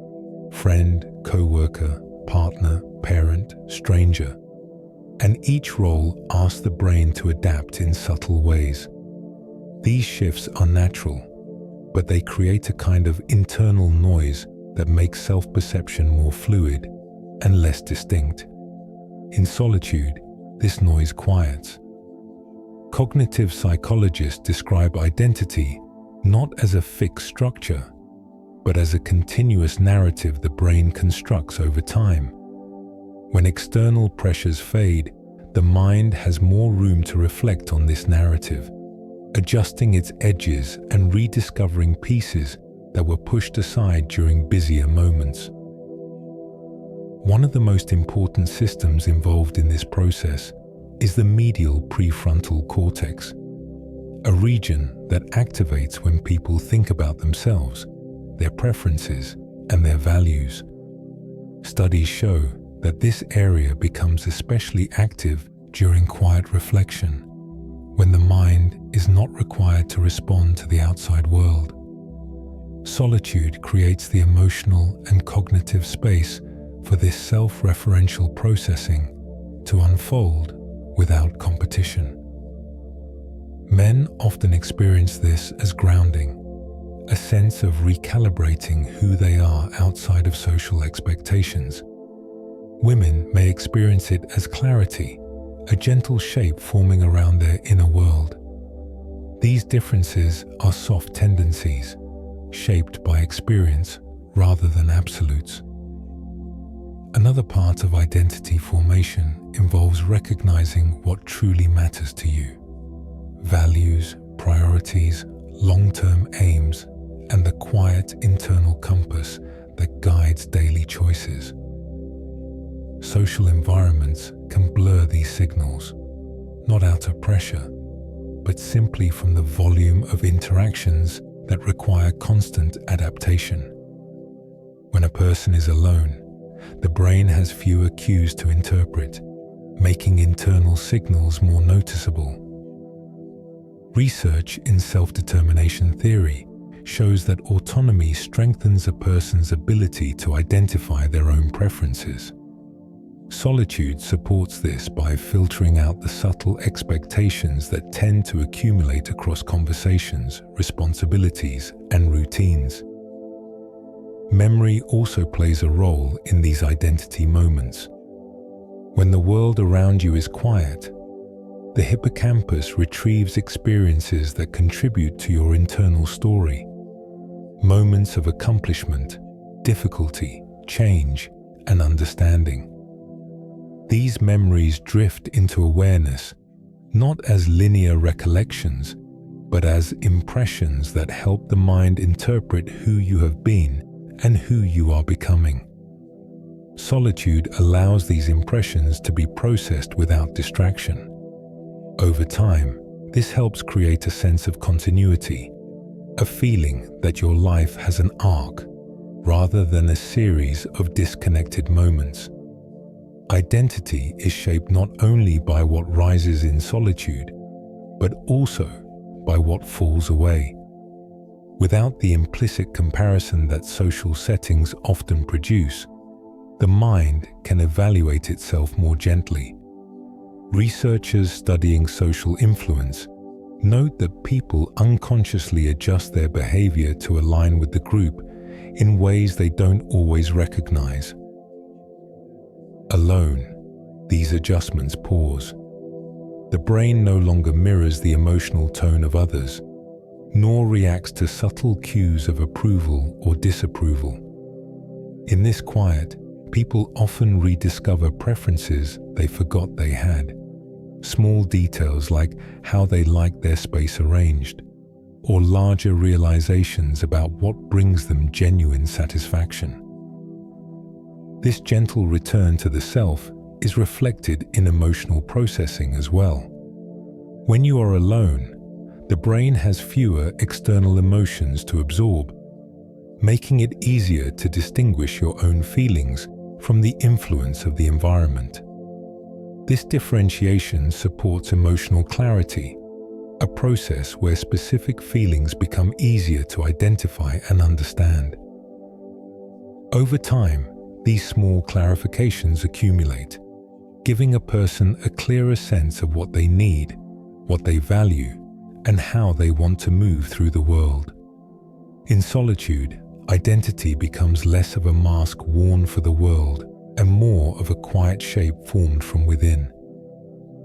friend, co-worker, partner, parent, stranger, and each role asks the brain to adapt in subtle ways. These shifts are natural, but they create a kind of internal noise that makes self-perception more fluid and less distinct. In solitude, this noise quiets. Cognitive psychologists describe identity not as a fixed structure, but as a continuous narrative the brain constructs over time. When external pressures fade, the mind has more room to reflect on this narrative, adjusting its edges and rediscovering pieces that were pushed aside during busier moments. One of the most important systems involved in this process is the medial prefrontal cortex, a region that activates when people think about themselves, their preferences, and their values. Studies show that this area becomes especially active during quiet reflection, when the mind is not required to respond to the outside world. Solitude creates the emotional and cognitive space for this self-referential processing to unfold without competition. Men often experience this as grounding, a sense of recalibrating who they are outside of social expectations. Women may experience it as clarity, a gentle shape forming around their inner world. These differences are soft tendencies, shaped by experience rather than absolutes. Another part of identity formation involves recognizing what truly matters to you. Values, priorities, long-term aims, and the quiet internal compass that guides daily choices. Social environments can blur these signals, not out of pressure, but simply from the volume of interactions that require constant adaptation. When a person is alone, the brain has fewer cues to interpret, making internal signals more noticeable. Research in self-determination theory shows that autonomy strengthens a person's ability to identify their own preferences. Solitude supports this by filtering out the subtle expectations that tend to accumulate across conversations, responsibilities, and routines. Memory also plays a role in these identity moments. When the world around you is quiet, the hippocampus retrieves experiences that contribute to your internal story. Moments of accomplishment, difficulty, change, and understanding. These memories drift into awareness, not as linear recollections, but as impressions that help the mind interpret who you have been and who you are becoming. Solitude allows these impressions to be processed without distraction. Over time, this helps create a sense of continuity, a feeling that your life has an arc, rather than a series of disconnected moments. Identity is shaped not only by what rises in solitude, but also by what falls away. Without the implicit comparison that social settings often produce, the mind can evaluate itself more gently. Researchers studying social influence note that people unconsciously adjust their behavior to align with the group in ways they don't always recognize. Alone, these adjustments pause. The brain no longer mirrors the emotional tone of others, nor reacts to subtle cues of approval or disapproval. In this quiet, people often rediscover preferences they forgot they had. Small details like how they like their space arranged, or larger realizations about what brings them genuine satisfaction. This gentle return to the self is reflected in emotional processing as well. When you are alone, the brain has fewer external emotions to absorb, making it easier to distinguish your own feelings from the influence of the environment. This differentiation supports emotional clarity, a process where specific feelings become easier to identify and understand. Over time, these small clarifications accumulate, giving a person a clearer sense of what they need, what they value, and how they want to move through the world. In solitude, identity becomes less of a mask worn for the world and more of a quiet shape formed from within.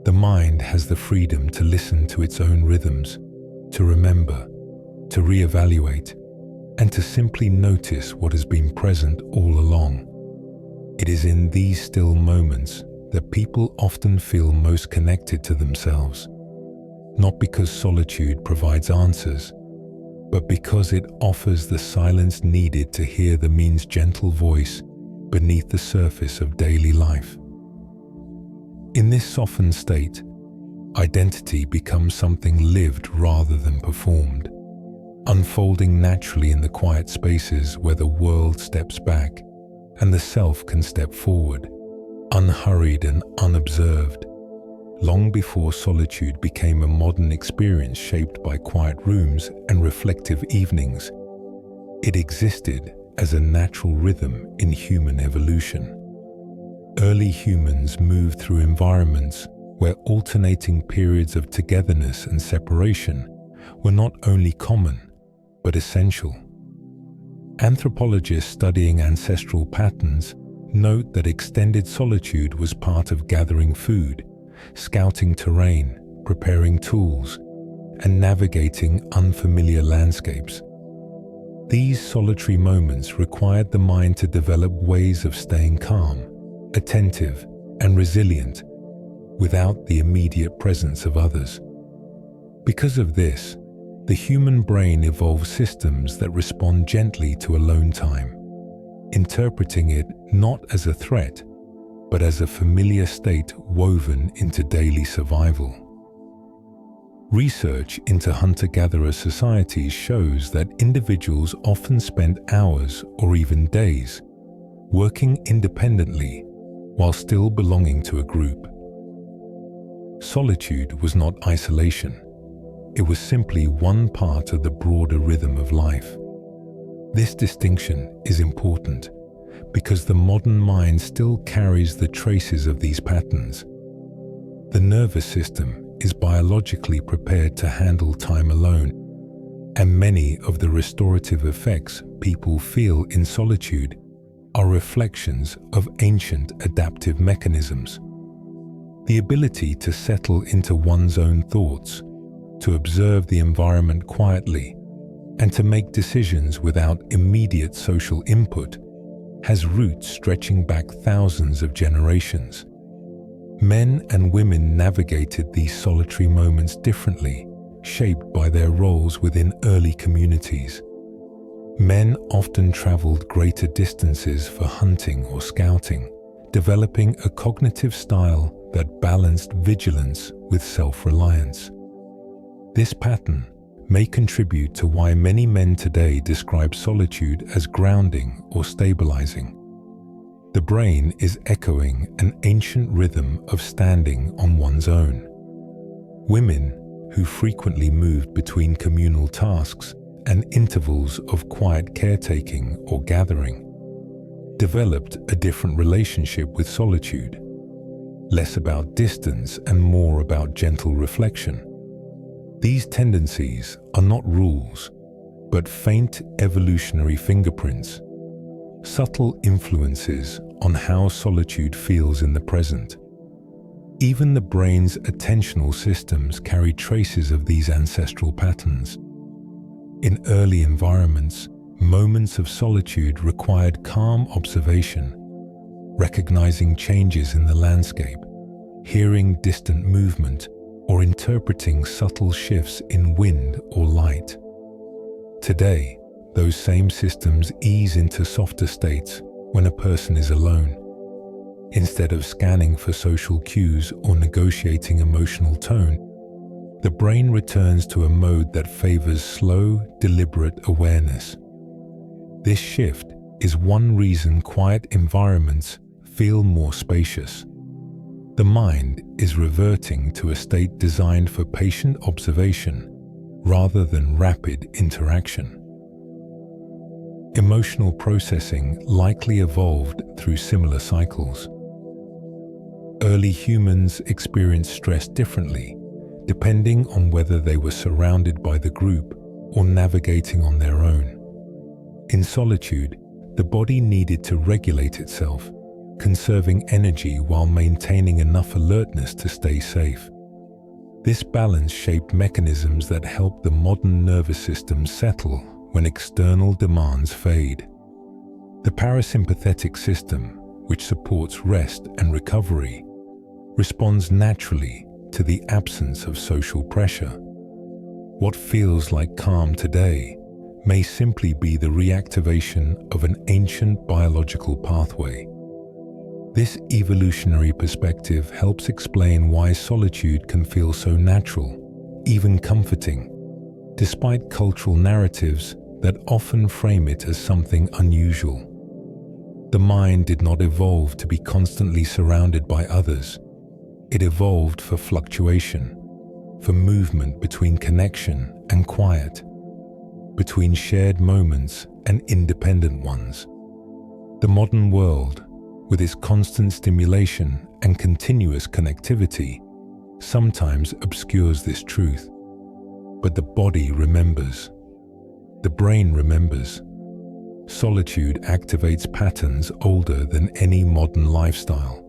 The mind has the freedom to listen to its own rhythms, to remember, to reevaluate, and to simply notice what has been present all along. It is in these still moments that people often feel most connected to themselves, not because solitude provides answers, but because it offers the silence needed to hear the mind's gentle voice beneath the surface of daily life. In this softened state, identity becomes something lived rather than performed, unfolding naturally in the quiet spaces where the world steps back and the self can step forward, unhurried and unobserved. Long before solitude became a modern experience shaped by quiet rooms and reflective evenings, it existed as a natural rhythm in human evolution. Early humans moved through environments where alternating periods of togetherness and separation were not only common, but essential. Anthropologists studying ancestral patterns note that extended solitude was part of gathering food, scouting terrain, preparing tools, and navigating unfamiliar landscapes. These solitary moments required the mind to develop ways of staying calm, attentive, and resilient without the immediate presence of others. Because of this, the human brain evolves systems that respond gently to alone time, interpreting it not as a threat, but as a familiar state woven into daily survival. Research into hunter-gatherer societies shows that individuals often spend hours or even days working independently while still belonging to a group. Solitude was not isolation. It was simply one part of the broader rhythm of life. This distinction is important because the modern mind still carries the traces of these patterns. The nervous system is biologically prepared to handle time alone, and many of the restorative effects people feel in solitude are reflections of ancient adaptive mechanisms. The ability to settle into one's own thoughts, to observe the environment quietly, and to make decisions without immediate social input has roots stretching back thousands of generations. Men and women navigated these solitary moments differently, shaped by their roles within early communities. Men often traveled greater distances for hunting or scouting, developing a cognitive style that balanced vigilance with self-reliance. This pattern may contribute to why many men today describe solitude as grounding or stabilizing. The brain is echoing an ancient rhythm of standing on one's own. Women, who frequently moved between communal tasks and intervals of quiet caretaking or gathering, developed a different relationship with solitude, less about distance and more about gentle reflection. These tendencies are not rules, but faint evolutionary fingerprints, subtle influences on how solitude feels in the present. Even the brain's attentional systems carry traces of these ancestral patterns. In early environments, moments of solitude required calm observation, recognizing changes in the landscape, hearing distant movement, or interpreting subtle shifts in wind or light. Today, those same systems ease into softer states when a person is alone. Instead of scanning for social cues or negotiating emotional tone, the brain returns to a mode that favors slow, deliberate awareness. This shift is one reason quiet environments feel more spacious. The mind is reverting to a state designed for patient observation rather than rapid interaction. Emotional processing likely evolved through similar cycles. Early humans experienced stress differently, depending on whether they were surrounded by the group or navigating on their own. In solitude, the body needed to regulate itself, conserving energy while maintaining enough alertness to stay safe. This balance shaped mechanisms that help the modern nervous system settle when external demands fade. The parasympathetic system, which supports rest and recovery, responds naturally to the absence of social pressure. What feels like calm today may simply be the reactivation of an ancient biological pathway. This evolutionary perspective helps explain why solitude can feel so natural, even comforting, despite cultural narratives that often frame it as something unusual. The mind did not evolve to be constantly surrounded by others. It evolved for fluctuation, for movement between connection and quiet, between shared moments and independent ones. The modern world, with its constant stimulation and continuous connectivity, sometimes obscures this truth. But the body remembers. The brain remembers. Solitude activates patterns older than any modern lifestyle,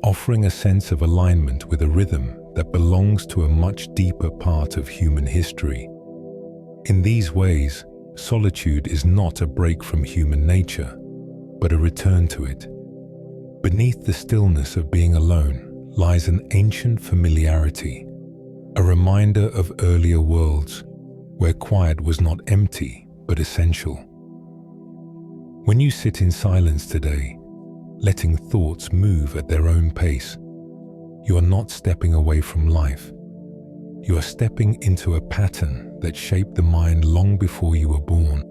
offering a sense of alignment with a rhythm that belongs to a much deeper part of human history. In these ways, solitude is not a break from human nature, but a return to it. Beneath the stillness of being alone lies an ancient familiarity, a reminder of earlier worlds where quiet was not empty but essential. When you sit in silence today, letting thoughts move at their own pace, you are not stepping away from life. You are stepping into a pattern that shaped the mind long before you were born.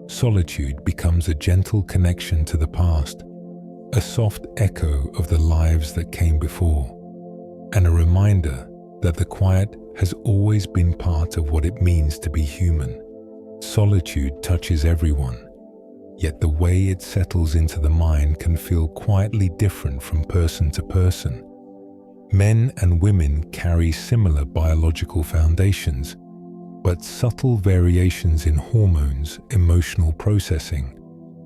Solitude becomes a gentle connection to the past, a soft echo of the lives that came before, and a reminder that the quiet has always been part of what it means to be human. Solitude touches everyone, yet the way it settles into the mind can feel quietly different from person to person. Men and women carry similar biological foundations, but subtle variations in hormones, emotional processing,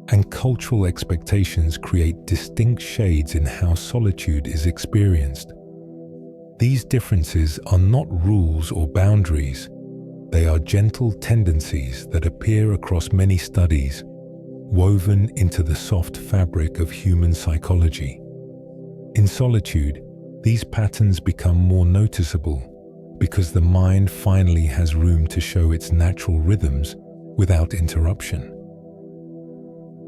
and cultural expectations create distinct shades in how solitude is experienced. These differences are not rules or boundaries. They are gentle tendencies that appear across many studies, woven into the soft fabric of human psychology. In solitude, these patterns become more noticeable because the mind finally has room to show its natural rhythms without interruption.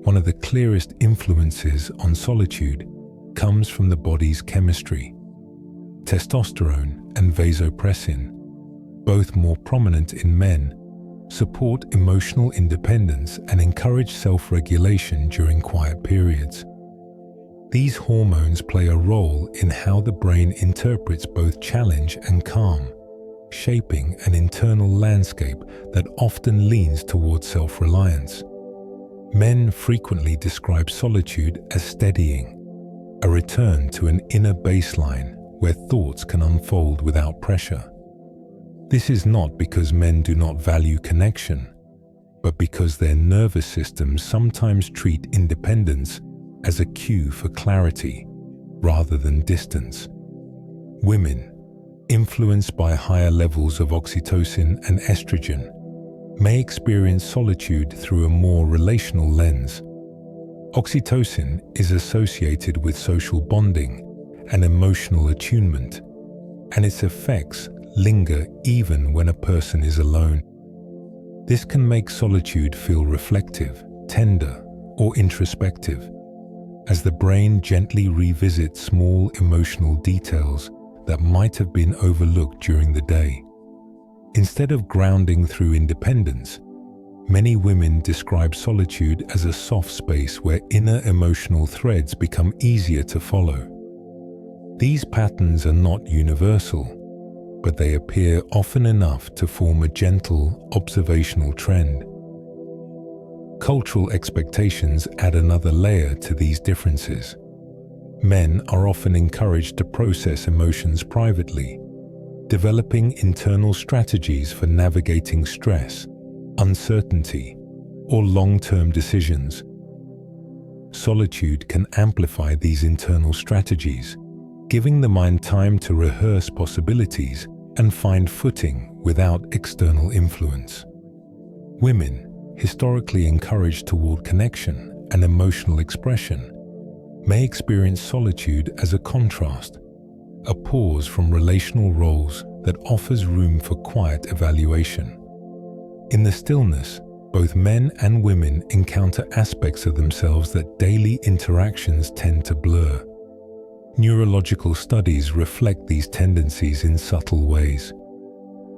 One of the clearest influences on solitude comes from the body's chemistry. Testosterone and vasopressin, both more prominent in men, support emotional independence and encourage self-regulation during quiet periods. These hormones play a role in how the brain interprets both challenge and calm, shaping an internal landscape that often leans towards self-reliance. Men frequently describe solitude as steadying, a return to an inner baseline where thoughts can unfold without pressure. This is not because men do not value connection, but because their nervous systems sometimes treat independence as a cue for clarity rather than distance. Women, influenced by higher levels of oxytocin and estrogen, may experience solitude through a more relational lens. Oxytocin is associated with social bonding and emotional attunement, and its effects linger even when a person is alone. This can make solitude feel reflective, tender, or introspective, as the brain gently revisits small emotional details that might have been overlooked during the day. Instead of grounding through independence, many women describe solitude as a soft space where inner emotional threads become easier to follow. These patterns are not universal, but they appear often enough to form a gentle, observational trend. Cultural expectations add another layer to these differences. Men are often encouraged to process emotions privately, developing internal strategies for navigating stress, uncertainty, or long-term decisions. Solitude can amplify these internal strategies, giving the mind time to rehearse possibilities and find footing without external influence. Women, historically encouraged toward connection and emotional expression, may experience solitude as a contrast, a pause from relational roles that offers room for quiet evaluation. In the stillness, both men and women encounter aspects of themselves that daily interactions tend to blur. Neurological studies reflect these tendencies in subtle ways.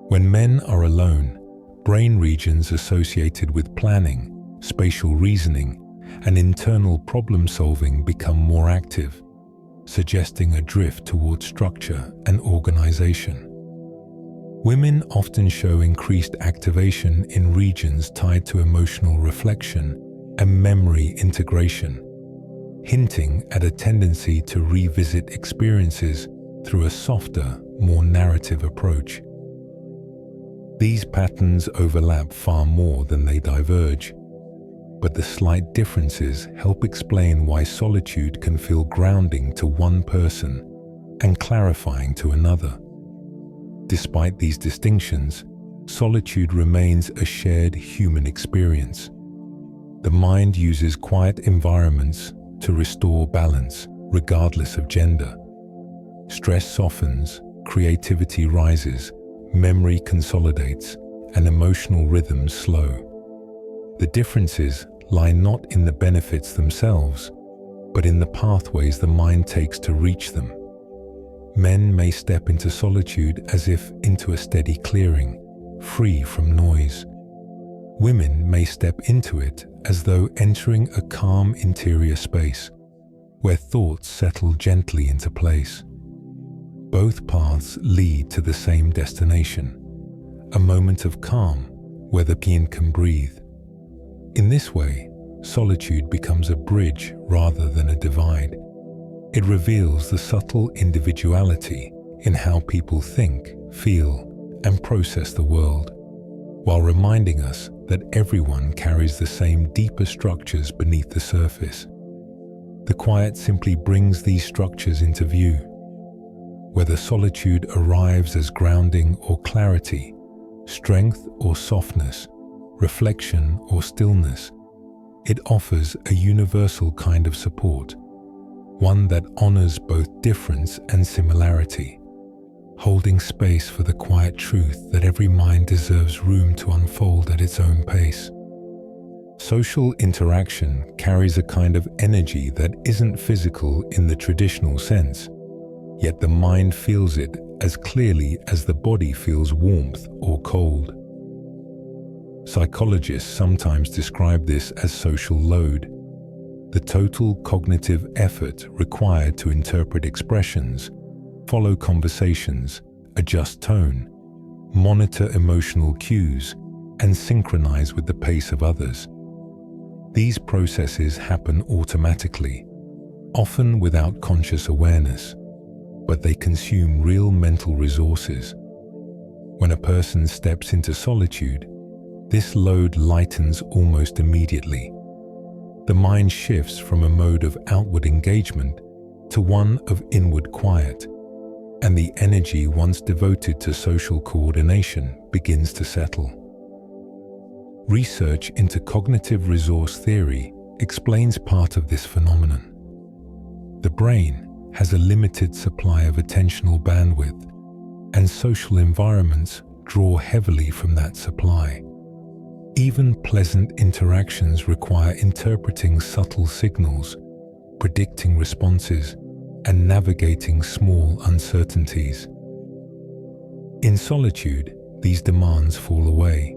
When men are alone, brain regions associated with planning, spatial reasoning, and internal problem-solving become more active, suggesting a drift toward structure and organization. Women often show increased activation in regions tied to emotional reflection and memory integration, hinting at a tendency to revisit experiences through a softer, more narrative approach. These patterns overlap far more than they diverge, but the slight differences help explain why solitude can feel grounding to one person and clarifying to another. Despite these distinctions, solitude remains a shared human experience. The mind uses quiet environments to restore balance, regardless of gender. Stress softens, creativity rises, memory consolidates, and emotional rhythms slow. The differences lie not in the benefits themselves, but in the pathways the mind takes to reach them. Men may step into solitude as if into a steady clearing, free from noise. Women may step into it as though entering a calm interior space, where thoughts settle gently into place. Both paths lead to the same destination, a moment of calm where the mind can breathe. In this way, solitude becomes a bridge rather than a divide. It reveals the subtle individuality in how people think, feel, and process the world, while reminding us that everyone carries the same deeper structures beneath the surface. The quiet simply brings these structures into view. Whether solitude arrives as grounding or clarity, strength or softness, reflection or stillness, it offers a universal kind of support, one that honors both difference and similarity, holding space for the quiet truth that every mind deserves room to unfold at its own pace. Social interaction carries a kind of energy that isn't physical in the traditional sense, yet the mind feels it as clearly as the body feels warmth or cold. Psychologists sometimes describe this as social load, the total cognitive effort required to interpret expressions, follow conversations, adjust tone, monitor emotional cues, and synchronize with the pace of others. These processes happen automatically, often without conscious awareness, but they consume real mental resources. When a person steps into solitude, this load lightens almost immediately. The mind shifts from a mode of outward engagement to one of inward quiet, and the energy once devoted to social coordination begins to settle. Research into cognitive resource theory explains part of this phenomenon. The brain has a limited supply of attentional bandwidth, and social environments draw heavily from that supply. Even pleasant interactions require interpreting subtle signals, predicting responses, and navigating small uncertainties. In solitude, these demands fall away.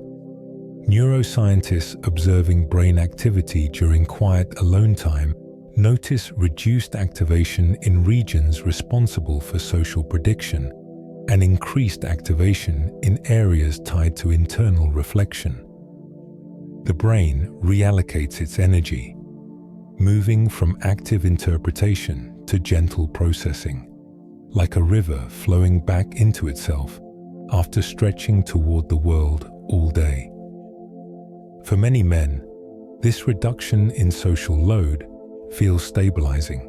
Neuroscientists observing brain activity during quiet alone time notice reduced activation in regions responsible for social prediction and increased activation in areas tied to internal reflection. The brain reallocates its energy, moving from active interpretation to gentle processing, like a river flowing back into itself after stretching toward the world all day. For many men, this reduction in social load feels stabilizing.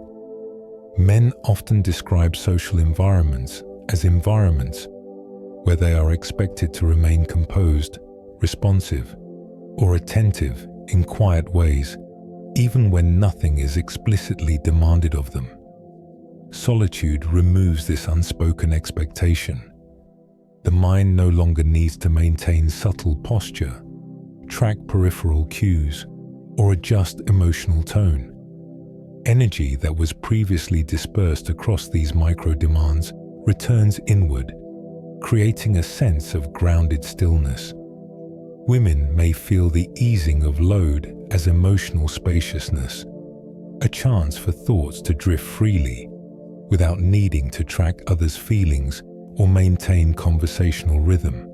Men often describe social environments as environments where they are expected to remain composed, responsive, or attentive in quiet ways, even when nothing is explicitly demanded of them. Solitude removes this unspoken expectation. The mind no longer needs to maintain subtle posture, track peripheral cues, or adjust emotional tone. Energy that was previously dispersed across these micro-demands returns inward, creating a sense of grounded stillness. Women may feel the easing of load as emotional spaciousness, a chance for thoughts to drift freely without needing to track others' feelings or maintain conversational rhythm.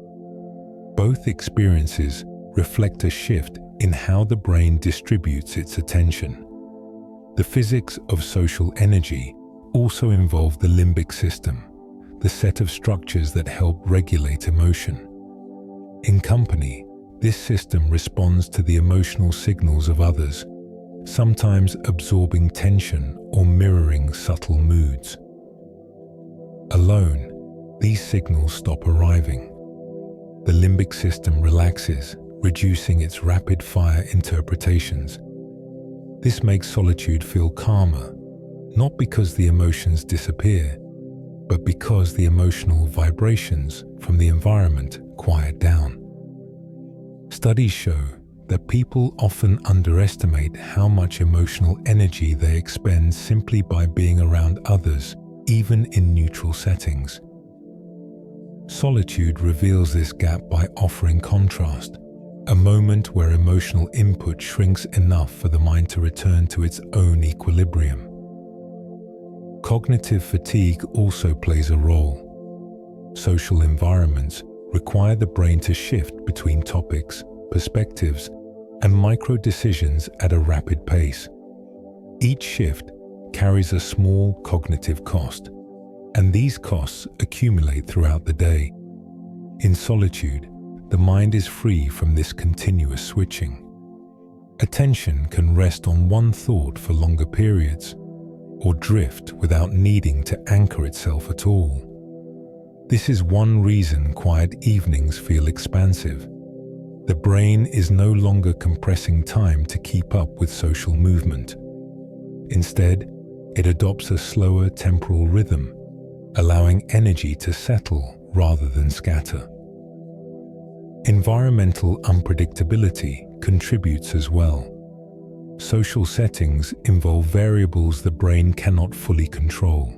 Both experiences reflect a shift in how the brain distributes its attention. The physics of social energy also involve the limbic system, the set of structures that help regulate emotion. In company, this system responds to the emotional signals of others, sometimes absorbing tension or mirroring subtle moods. Alone, these signals stop arriving. The limbic system relaxes, reducing its rapid-fire interpretations. This makes solitude feel calmer, not because the emotions disappear, but because the emotional vibrations from the environment quiet down. Studies show that people often underestimate how much emotional energy they expend simply by being around others, even in neutral settings. Solitude reveals this gap by offering contrast, a moment where emotional input shrinks enough for the mind to return to its own equilibrium. Cognitive fatigue also plays a role. Social environments require the brain to shift between topics, perspectives, and micro-decisions at a rapid pace. Each shift carries a small cognitive cost, and these costs accumulate throughout the day. In solitude, the mind is free from this continuous switching. Attention can rest on one thought for longer periods, or drift without needing to anchor itself at all. This is one reason quiet evenings feel expansive. The brain is no longer compressing time to keep up with social movement. Instead, it adopts a slower temporal rhythm, allowing energy to settle rather than scatter. Environmental unpredictability contributes as well. Social settings involve variables the brain cannot fully control: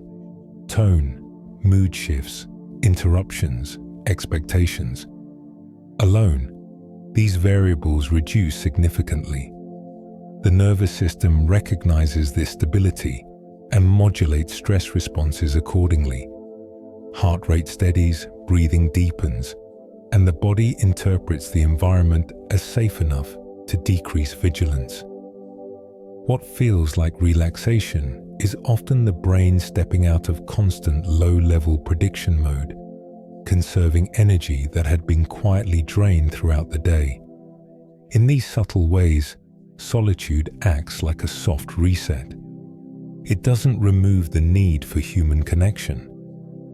tone, mood shifts, interruptions, expectations. Alone, these variables reduce significantly. The nervous system recognizes this stability and modulates stress responses accordingly. Heart rate steadies, breathing deepens, and the body interprets the environment as safe enough to decrease vigilance. What feels like relaxation is often the brain stepping out of constant low-level prediction mode, conserving energy that had been quietly drained throughout the day. In these subtle ways, solitude acts like a soft reset. It doesn't remove the need for human connection,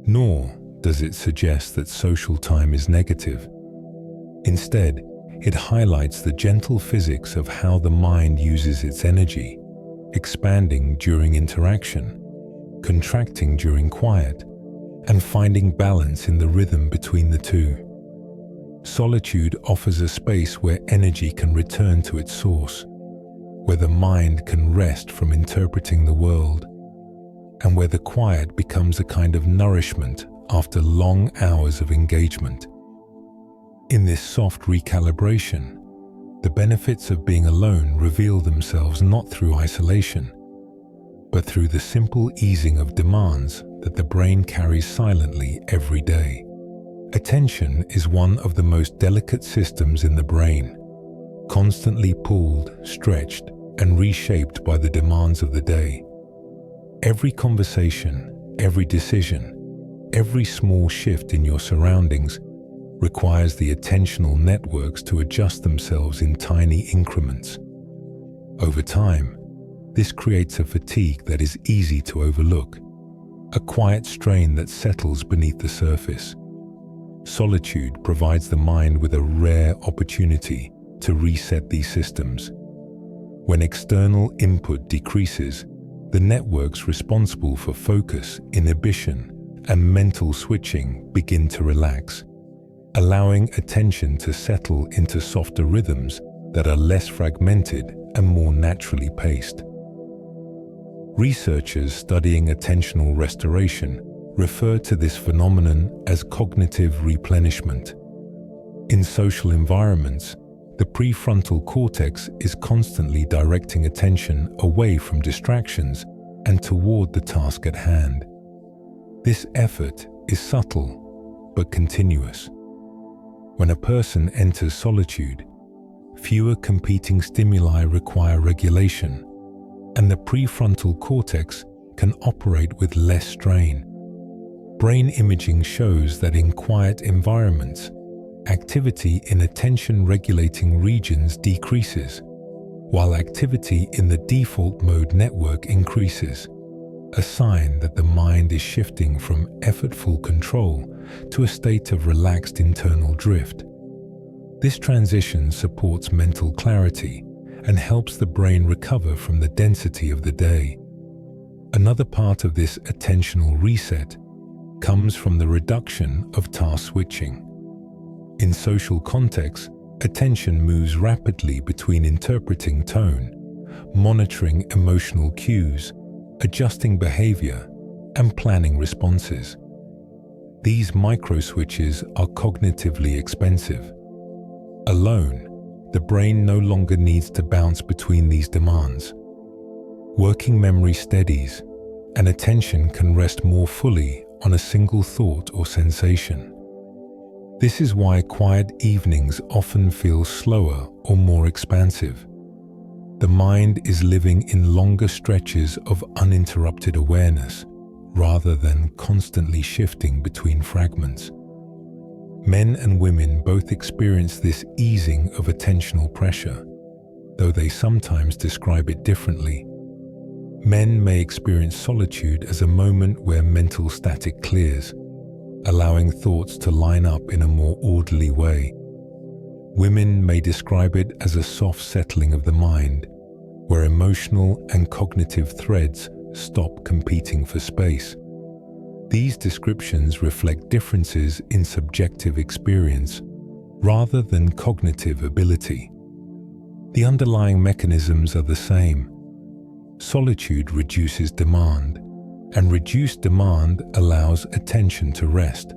nor does it suggest that social time is negative. Instead, it highlights the gentle physics of how the mind uses its energy, expanding during interaction, contracting during quiet, and finding balance in the rhythm between the two. Solitude offers a space where energy can return to its source, where the mind can rest from interpreting the world, and where the quiet becomes a kind of nourishment after long hours of engagement. In this soft recalibration, the benefits of being alone reveal themselves not through isolation, but through the simple easing of demands that the brain carries silently every day. Attention is one of the most delicate systems in the brain, constantly pulled, stretched, and reshaped by the demands of the day. Every conversation, every decision, every small shift in your surroundings requires the attentional networks to adjust themselves in tiny increments. Over time, this creates a fatigue that is easy to overlook, a quiet strain that settles beneath the surface. Solitude provides the mind with a rare opportunity to reset these systems. When external input decreases, the networks responsible for focus, inhibition, and mental switching begin to relax, allowing attention to settle into softer rhythms that are less fragmented and more naturally paced. Researchers studying attentional restoration refer to this phenomenon as cognitive replenishment. In social environments, the prefrontal cortex is constantly directing attention away from distractions and toward the task at hand. This effort is subtle but continuous. When a person enters solitude, fewer competing stimuli require regulation, and the prefrontal cortex can operate with less strain. Brain imaging shows that in quiet environments, activity in attention-regulating regions decreases, while activity in the default mode network increases, a sign that the mind is shifting from effortful control to a state of relaxed internal drift. This transition supports mental clarity and helps the brain recover from the density of the day. Another part of this attentional reset comes from the reduction of task switching. In social contexts, attention moves rapidly between interpreting tone, monitoring emotional cues, adjusting behavior, and planning responses. These micro-switches are cognitively expensive. Alone, the brain no longer needs to bounce between these demands. Working memory steadies, and attention can rest more fully on a single thought or sensation. This is why quiet evenings often feel slower or more expansive. The mind is living in longer stretches of uninterrupted awareness, rather than constantly shifting between fragments. Men and women both experience this easing of attentional pressure, though they sometimes describe it differently. Men may experience solitude as a moment where mental static clears, allowing thoughts to line up in a more orderly way. Women may describe it as a soft settling of the mind, where emotional and cognitive threads stop competing for space. These descriptions reflect differences in subjective experience rather than cognitive ability. The underlying mechanisms are the same. Solitude reduces demand, and reduced demand allows attention to rest.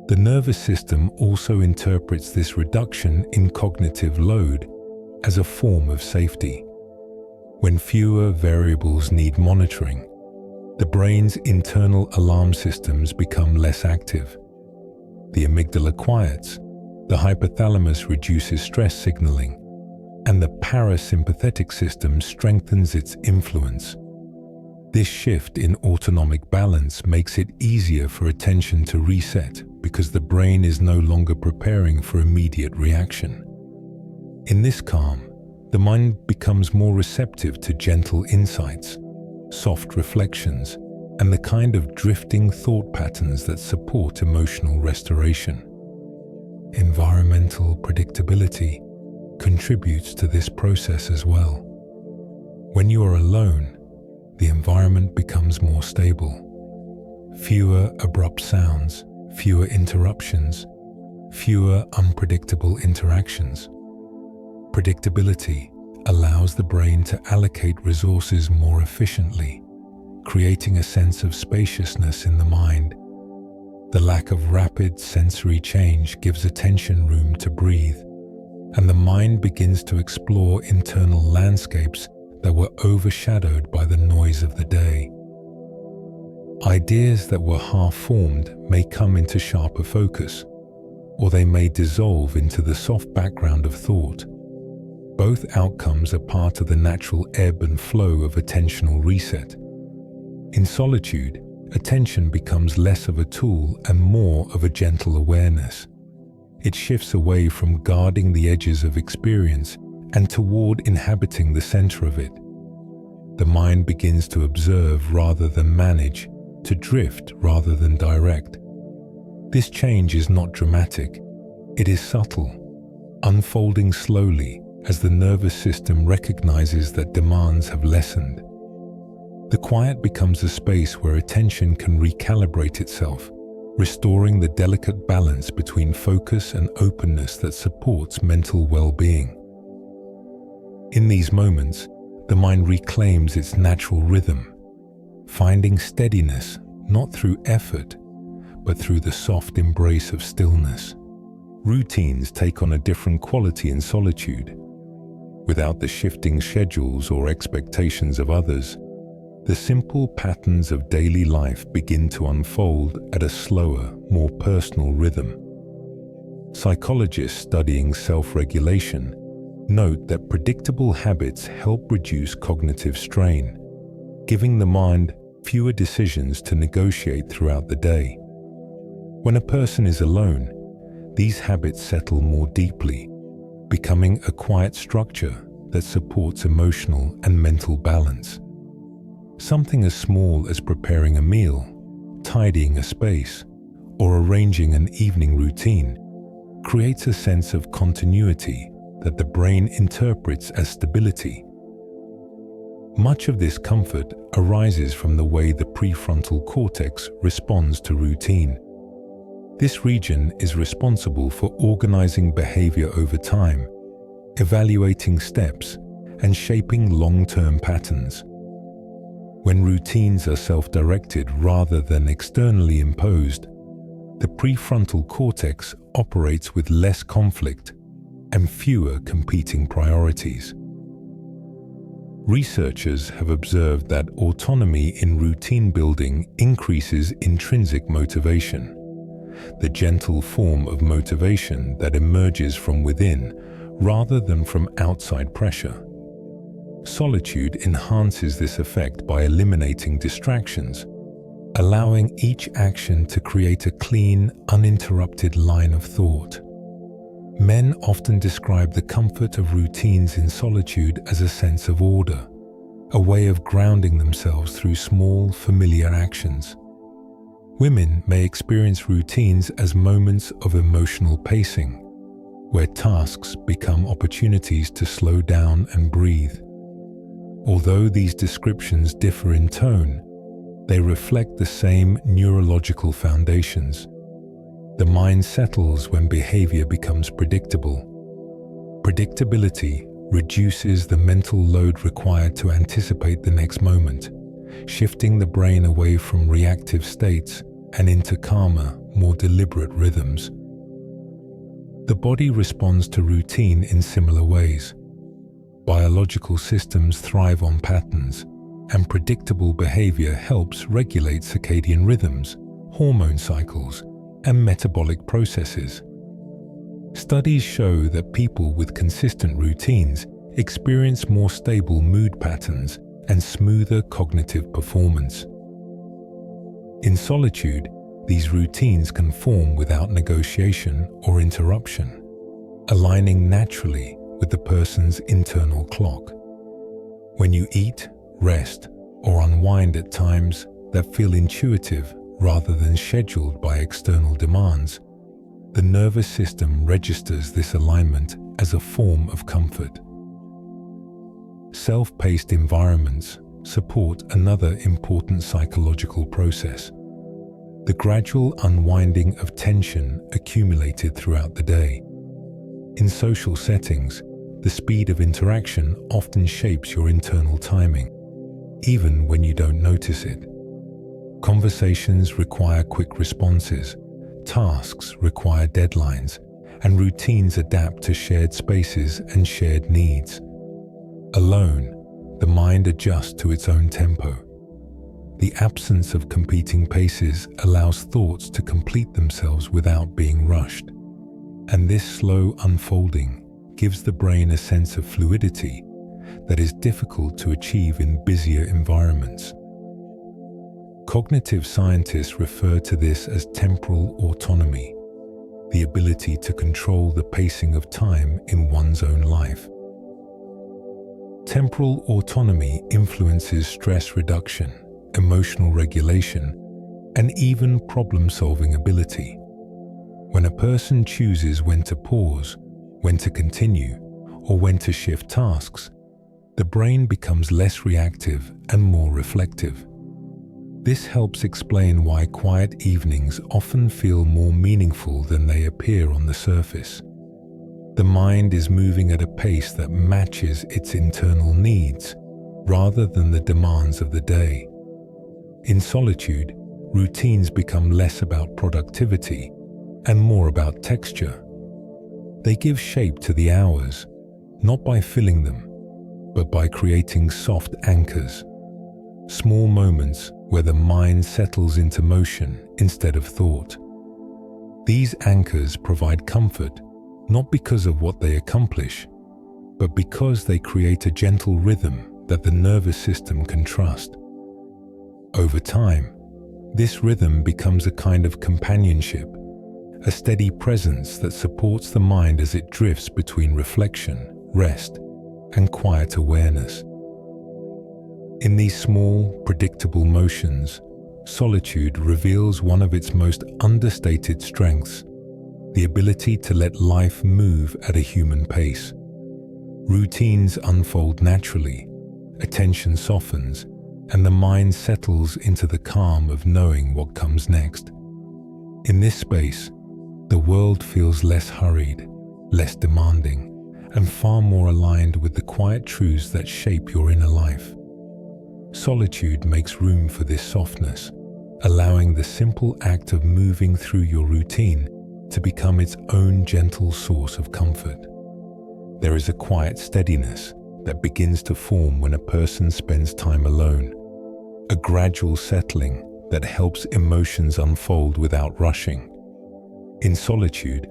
The nervous system also interprets this reduction in cognitive load as a form of safety. When fewer variables need monitoring, the brain's internal alarm systems become less active. The amygdala quiets, the hypothalamus reduces stress signaling, and the parasympathetic system strengthens its influence. This shift in autonomic balance makes it easier for attention to reset because the brain is no longer preparing for immediate reaction. In this calm, the mind becomes more receptive to gentle insights, soft reflections, and the kind of drifting thought patterns that support emotional restoration. Environmental predictability contributes to this process as well. When you are alone, the environment becomes more stable. Fewer abrupt sounds, fewer interruptions, fewer unpredictable interactions. Predictability allows the brain to allocate resources more efficiently, creating a sense of spaciousness in the mind. The lack of rapid sensory change gives attention room to breathe, and the mind begins to explore internal landscapes that were overshadowed by the noise of the day. Ideas that were half-formed may come into sharper focus, or they may dissolve into the soft background of thought. Both outcomes are part of the natural ebb and flow of attentional reset. In solitude, attention becomes less of a tool and more of a gentle awareness. It shifts away from guarding the edges of experience and toward inhabiting the center of it. The mind begins to observe rather than manage, to drift rather than direct. This change is not dramatic. It is subtle, unfolding slowly as the nervous system recognizes that demands have lessened. The quiet becomes a space where attention can recalibrate itself, restoring the delicate balance between focus and openness that supports mental well-being. In these moments, the mind reclaims its natural rhythm, finding steadiness not through effort, but through the soft embrace of stillness. Routines take on a different quality in solitude. Without the shifting schedules or expectations of others, the simple patterns of daily life begin to unfold at a slower, more personal rhythm. Psychologists studying self-regulation note that predictable habits help reduce cognitive strain, giving the mind fewer decisions to negotiate throughout the day. When a person is alone, these habits settle more deeply, becoming a quiet structure that supports emotional and mental balance. Something as small as preparing a meal, tidying a space, or arranging an evening routine creates a sense of continuity that the brain interprets as stability. Much of this comfort arises from the way the prefrontal cortex responds to routine. This region is responsible for organizing behavior over time, evaluating steps, and shaping long-term patterns. When routines are self-directed rather than externally imposed, the prefrontal cortex operates with less conflict and fewer competing priorities. Researchers have observed that autonomy in routine building increases intrinsic motivation, the gentle form of motivation that emerges from within rather than from outside pressure. Solitude enhances this effect by eliminating distractions, allowing each action to create a clean, uninterrupted line of thought. Men often describe the comfort of routines in solitude as a sense of order, a way of grounding themselves through small, familiar actions. Women may experience routines as moments of emotional pacing, where tasks become opportunities to slow down and breathe. Although these descriptions differ in tone, they reflect the same neurological foundations. The mind settles when behavior becomes predictable. Predictability reduces the mental load required to anticipate the next moment, shifting the brain away from reactive states and into calmer, more deliberate rhythms. The body responds to routine in similar ways. Biological systems thrive on patterns, and predictable behavior helps regulate circadian rhythms, hormone cycles, and metabolic processes. Studies show that people with consistent routines experience more stable mood patterns and smoother cognitive performance. In solitude, these routines can form without negotiation or interruption, aligning naturally with the person's internal clock. When you eat, rest, or unwind at times that feel intuitive rather than scheduled by external demands, the nervous system registers this alignment as a form of comfort. Self-paced environments support another important psychological process: the gradual unwinding of tension accumulated throughout the day. In social settings, the speed of interaction often shapes your internal timing, even when you don't notice it. Conversations require quick responses, tasks require deadlines, and routines adapt to shared spaces and shared needs. Alone, the mind adjusts to its own tempo. The absence of competing paces allows thoughts to complete themselves without being rushed. And this slow unfolding gives the brain a sense of fluidity that is difficult to achieve in busier environments. Cognitive scientists refer to this as temporal autonomy, the ability to control the pacing of time in one's own life. Temporal autonomy influences stress reduction, emotional regulation, and even problem-solving ability. When a person chooses when to pause, when to continue, or when to shift tasks, the brain becomes less reactive and more reflective. This helps explain why quiet evenings often feel more meaningful than they appear on the surface. The mind is moving at a pace that matches its internal needs, rather than the demands of the day. In solitude, routines become less about productivity and more about texture. They give shape to the hours, not by filling them, but by creating soft anchors, small moments where the mind settles into motion instead of thought. These anchors provide comfort not because of what they accomplish, but because they create a gentle rhythm that the nervous system can trust. Over time, this rhythm becomes a kind of companionship, a steady presence that supports the mind as it drifts between reflection, rest, and quiet awareness. In these small, predictable motions, solitude reveals one of its most understated strengths: the ability to let life move at a human pace. Routines unfold naturally, attention softens, and the mind settles into the calm of knowing what comes next. In this space, the world feels less hurried, less demanding, and far more aligned with the quiet truths that shape your inner life. Solitude makes room for this softness, allowing the simple act of moving through your routine to become its own gentle source of comfort. There is a quiet steadiness that begins to form when a person spends time alone, a gradual settling that helps emotions unfold without rushing. In solitude,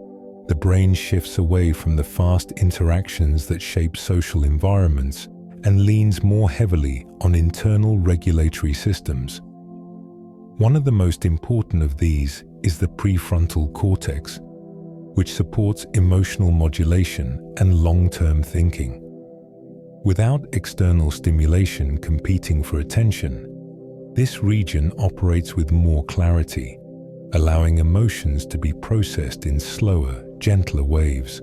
the brain shifts away from the fast interactions that shape social environments and leans more heavily on internal regulatory systems. One of the most important of these is the prefrontal cortex, which supports emotional modulation and long-term thinking. Without external stimulation competing for attention, this region operates with more clarity, allowing emotions to be processed in slower, gentler waves.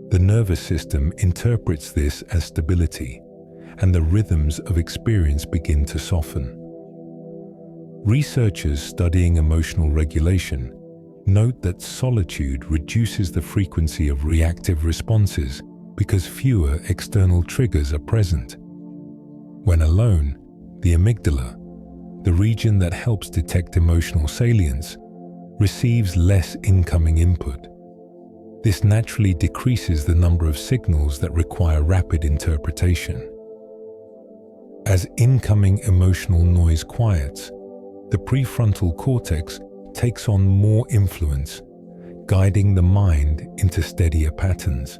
The nervous system interprets this as stability, and the rhythms of experience begin to soften. Researchers studying emotional regulation note that solitude reduces the frequency of reactive responses because fewer external triggers are present. When alone, the amygdala, the region that helps detect emotional salience, receives less incoming input. This naturally decreases the number of signals that require rapid interpretation. As incoming emotional noise quiets, the prefrontal cortex takes on more influence, guiding the mind into steadier patterns.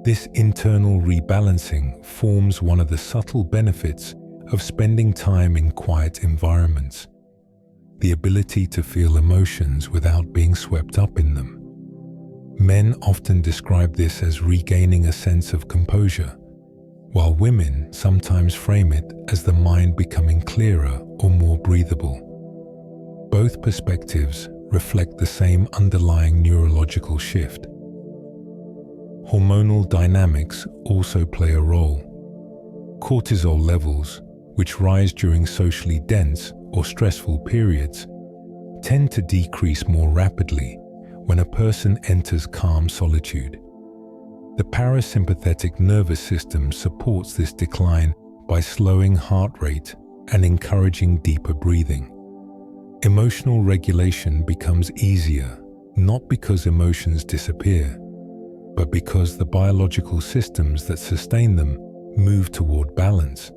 This internal rebalancing forms one of the subtle benefits of spending time in quiet environments, the ability to feel emotions without being swept up in them. Men often describe this as regaining a sense of composure, while women sometimes frame it as the mind becoming clearer or more breathable. Both perspectives reflect the same underlying neurological shift. Hormonal dynamics also play a role. Cortisol levels, which rise during socially dense or stressful periods, tend to decrease more rapidly when a person enters calm solitude. The parasympathetic nervous system supports this decline by slowing heart rate and encouraging deeper breathing. Emotional regulation becomes easier, not because emotions disappear, but because the biological systems that sustain them move toward balance.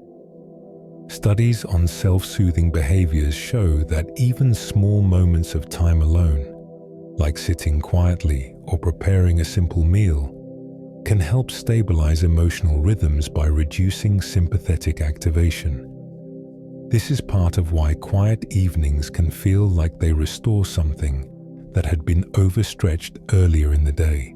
Studies on self-soothing behaviors show that even small moments of time alone, like sitting quietly or preparing a simple meal, can help stabilize emotional rhythms by reducing sympathetic activation. This is part of why quiet evenings can feel like they restore something that had been overstretched earlier in the day.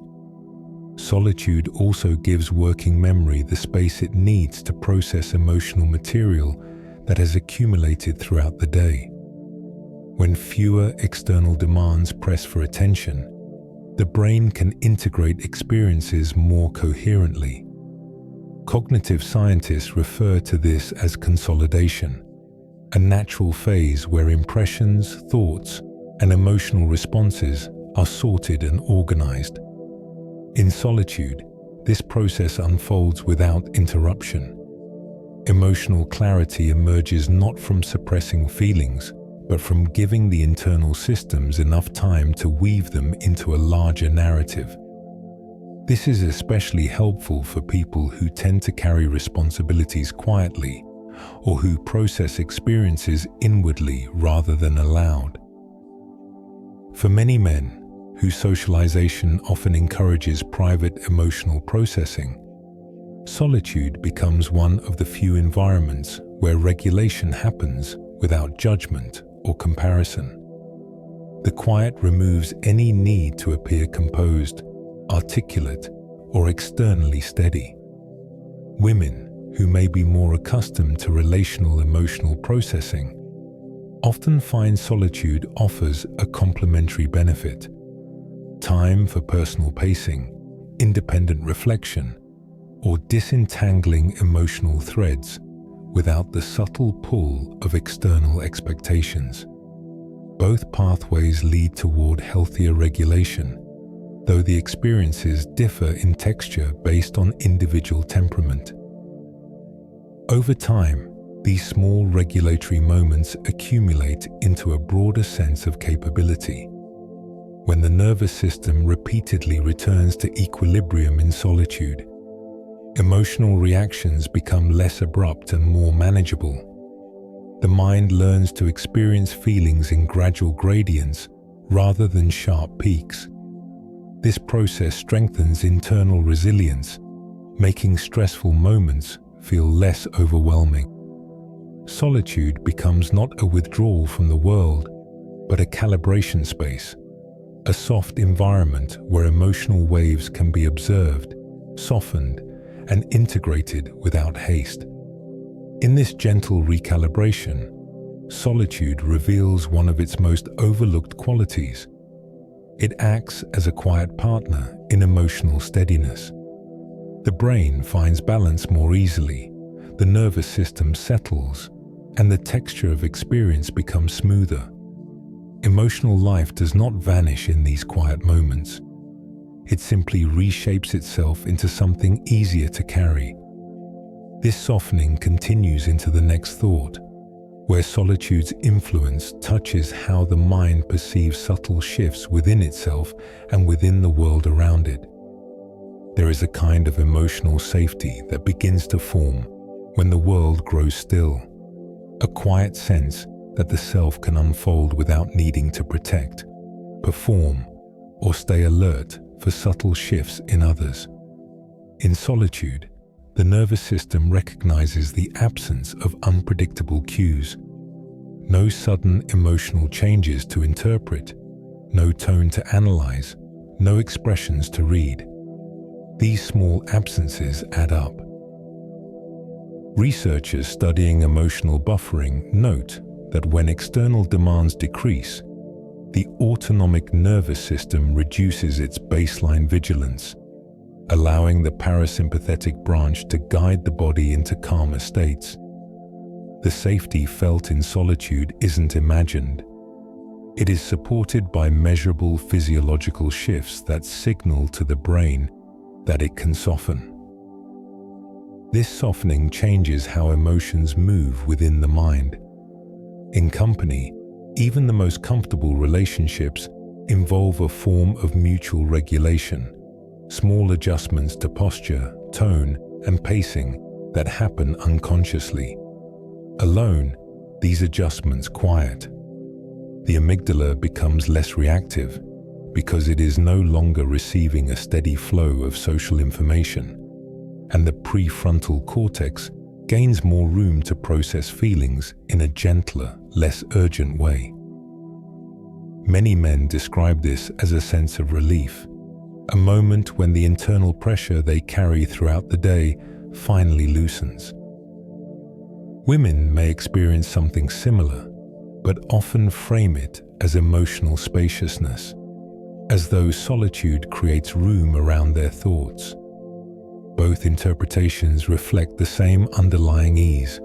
Solitude also gives working memory the space it needs to process emotional material that has accumulated throughout the day. When fewer external demands press for attention, the brain can integrate experiences more coherently. Cognitive scientists refer to this as consolidation, a natural phase where impressions, thoughts, and emotional responses are sorted and organized. In solitude, this process unfolds without interruption. Emotional clarity emerges not from suppressing feelings, but from giving the internal systems enough time to weave them into a larger narrative. This is especially helpful for people who tend to carry responsibilities quietly, or who process experiences inwardly rather than aloud. For many men, whose socialization often encourages private emotional processing, solitude becomes one of the few environments where regulation happens without judgment or comparison. The quiet removes any need to appear composed, articulate, or externally steady. Women, who may be more accustomed to relational emotional processing, often find solitude offers a complementary benefit: time for personal pacing, independent reflection, or disentangling emotional threads without the subtle pull of external expectations. Both pathways lead toward healthier regulation, though the experiences differ in texture based on individual temperament. Over time, these small regulatory moments accumulate into a broader sense of capability. When the nervous system repeatedly returns to equilibrium in solitude, emotional reactions become less abrupt and more manageable. The mind learns to experience feelings in gradual gradients rather than sharp peaks. This process strengthens internal resilience, making stressful moments feel less overwhelming. Solitude becomes not a withdrawal from the world, but a calibration space, a soft environment where emotional waves can be observed, softened, and integrated without haste. In this gentle recalibration, solitude reveals one of its most overlooked qualities. It acts as a quiet partner in emotional steadiness. The brain finds balance more easily, the nervous system settles, and the texture of experience becomes smoother. Emotional life does not vanish in these quiet moments. It simply reshapes itself into something easier to carry. This softening continues into the next thought, where solitude's influence touches how the mind perceives subtle shifts within itself and within the world around it. There is a kind of emotional safety that begins to form when the world grows still, a quiet sense that the self can unfold without needing to protect, perform, or stay alert for subtle shifts in others. In solitude, the nervous system recognizes the absence of unpredictable cues. No sudden emotional changes to interpret, no tone to analyze, no expressions to read. These small absences add up. Researchers studying emotional buffering note that when external demands decrease, the autonomic nervous system reduces its baseline vigilance, allowing the parasympathetic branch to guide the body into calmer states. The safety felt in solitude isn't imagined. It is supported by measurable physiological shifts that signal to the brain that it can soften. This softening changes how emotions move within the mind. In company, even the most comfortable relationships involve a form of mutual regulation, small adjustments to posture, tone, and pacing that happen unconsciously. Alone, these adjustments quiet. The amygdala becomes less reactive because it is no longer receiving a steady flow of social information, and the prefrontal cortex gains more room to process feelings in a gentler, less urgent way. Many men describe this as a sense of relief, a moment when the internal pressure they carry throughout the day finally loosens. Women may experience something similar, but often frame it as emotional spaciousness, as though solitude creates room around their thoughts. Both interpretations reflect the same underlying ease.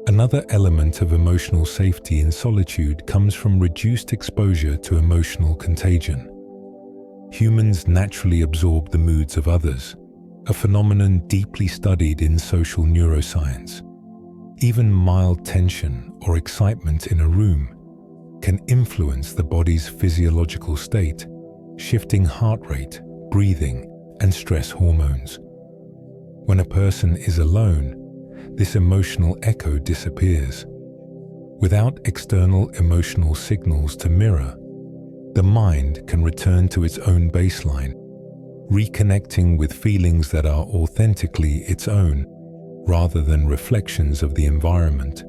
Another element of emotional safety in solitude comes from reduced exposure to emotional contagion. Humans naturally absorb the moods of others, a phenomenon deeply studied in social neuroscience. Even mild tension or excitement in a room can influence the body's physiological state, shifting heart rate, breathing, and stress hormones. When a person is alone, this emotional echo disappears. Without external emotional signals to mirror, the mind can return to its own baseline, reconnecting with feelings that are authentically its own, rather than reflections of the environment.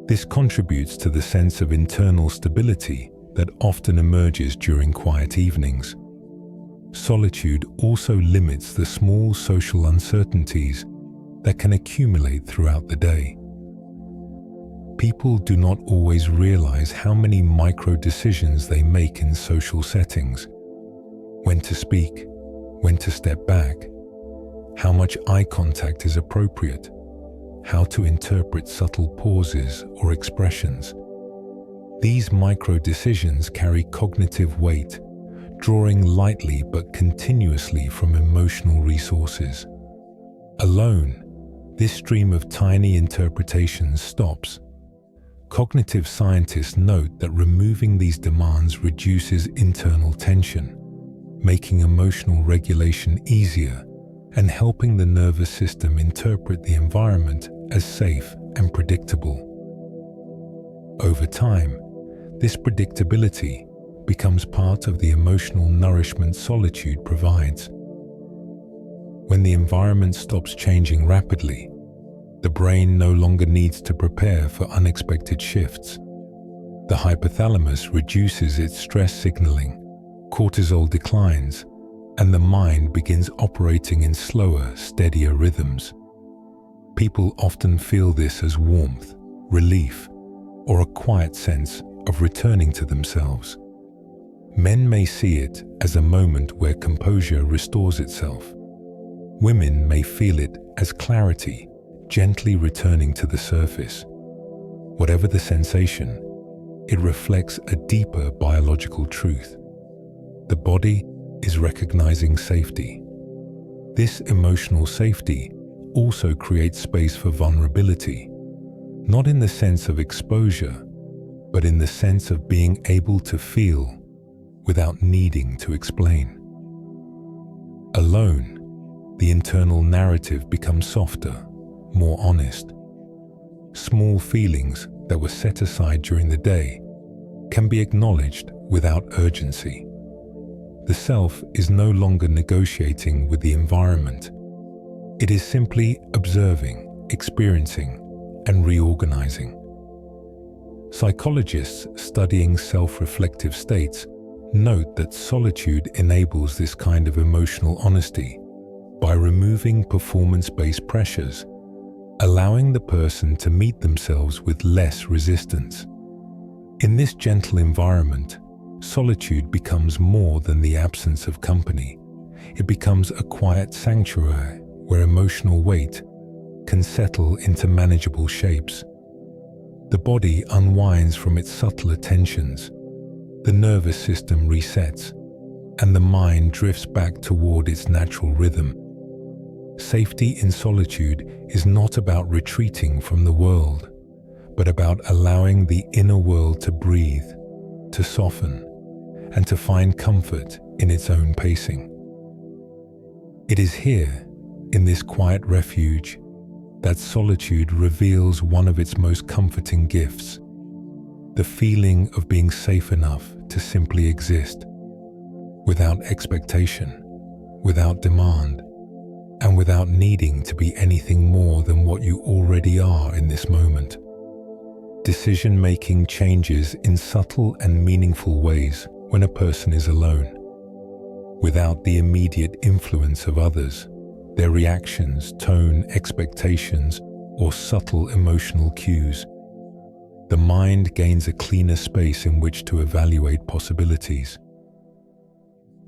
This contributes to the sense of internal stability that often emerges during quiet evenings. Solitude also limits the small social uncertainties that can accumulate throughout the day. People do not always realize how many micro-decisions they make in social settings. When to speak, when to step back, how much eye contact is appropriate, how to interpret subtle pauses or expressions. These micro-decisions carry cognitive weight, drawing lightly but continuously from emotional resources. Alone, this stream of tiny interpretations stops. Cognitive scientists note that removing these demands reduces internal tension, making emotional regulation easier and helping the nervous system interpret the environment as safe and predictable. Over time, this predictability becomes part of the emotional nourishment solitude provides. When the environment stops changing rapidly, the brain no longer needs to prepare for unexpected shifts. The hypothalamus reduces its stress signaling, cortisol declines, and the mind begins operating in slower, steadier rhythms. People often feel this as warmth, relief, or a quiet sense of returning to themselves. Men may see it as a moment where composure restores itself. Women may feel it as clarity, gently returning to the surface. Whatever the sensation, it reflects a deeper biological truth. The body is recognizing safety. This emotional safety also creates space for vulnerability, not in the sense of exposure, but in the sense of being able to feel without needing to explain. Alone, the internal narrative becomes softer, more honest. Small feelings that were set aside during the day can be acknowledged without urgency. The self is no longer negotiating with the environment. It is simply observing, experiencing, and reorganizing. Psychologists studying self-reflective states note that solitude enables this kind of emotional honesty by removing performance-based pressures, allowing the person to meet themselves with less resistance. In this gentle environment, solitude becomes more than the absence of company. It becomes a quiet sanctuary where emotional weight can settle into manageable shapes. The body unwinds from its subtler tensions, the nervous system resets, and the mind drifts back toward its natural rhythm. Safety in solitude is not about retreating from the world, but about allowing the inner world to breathe, to soften, and to find comfort in its own pacing. It is here, in this quiet refuge, that solitude reveals one of its most comforting gifts, the feeling of being safe enough to simply exist, without expectation, without demand, and without needing to be anything more than what you already are in this moment. Decision-making changes in subtle and meaningful ways when a person is alone. Without the immediate influence of others, their reactions, tone, expectations, or subtle emotional cues, the mind gains a cleaner space in which to evaluate possibilities.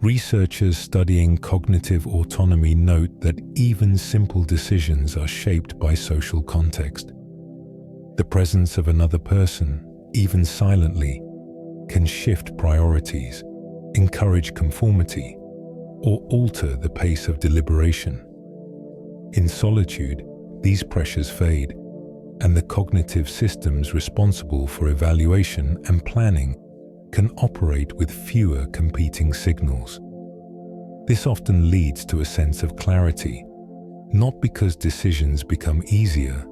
Researchers studying cognitive autonomy note that even simple decisions are shaped by social context. The presence of another person, even silently, can shift priorities, encourage conformity, or alter the pace of deliberation. In solitude, these pressures fade, and the cognitive systems responsible for evaluation and planning can operate with fewer competing signals. This often leads to a sense of clarity, not because decisions become easier,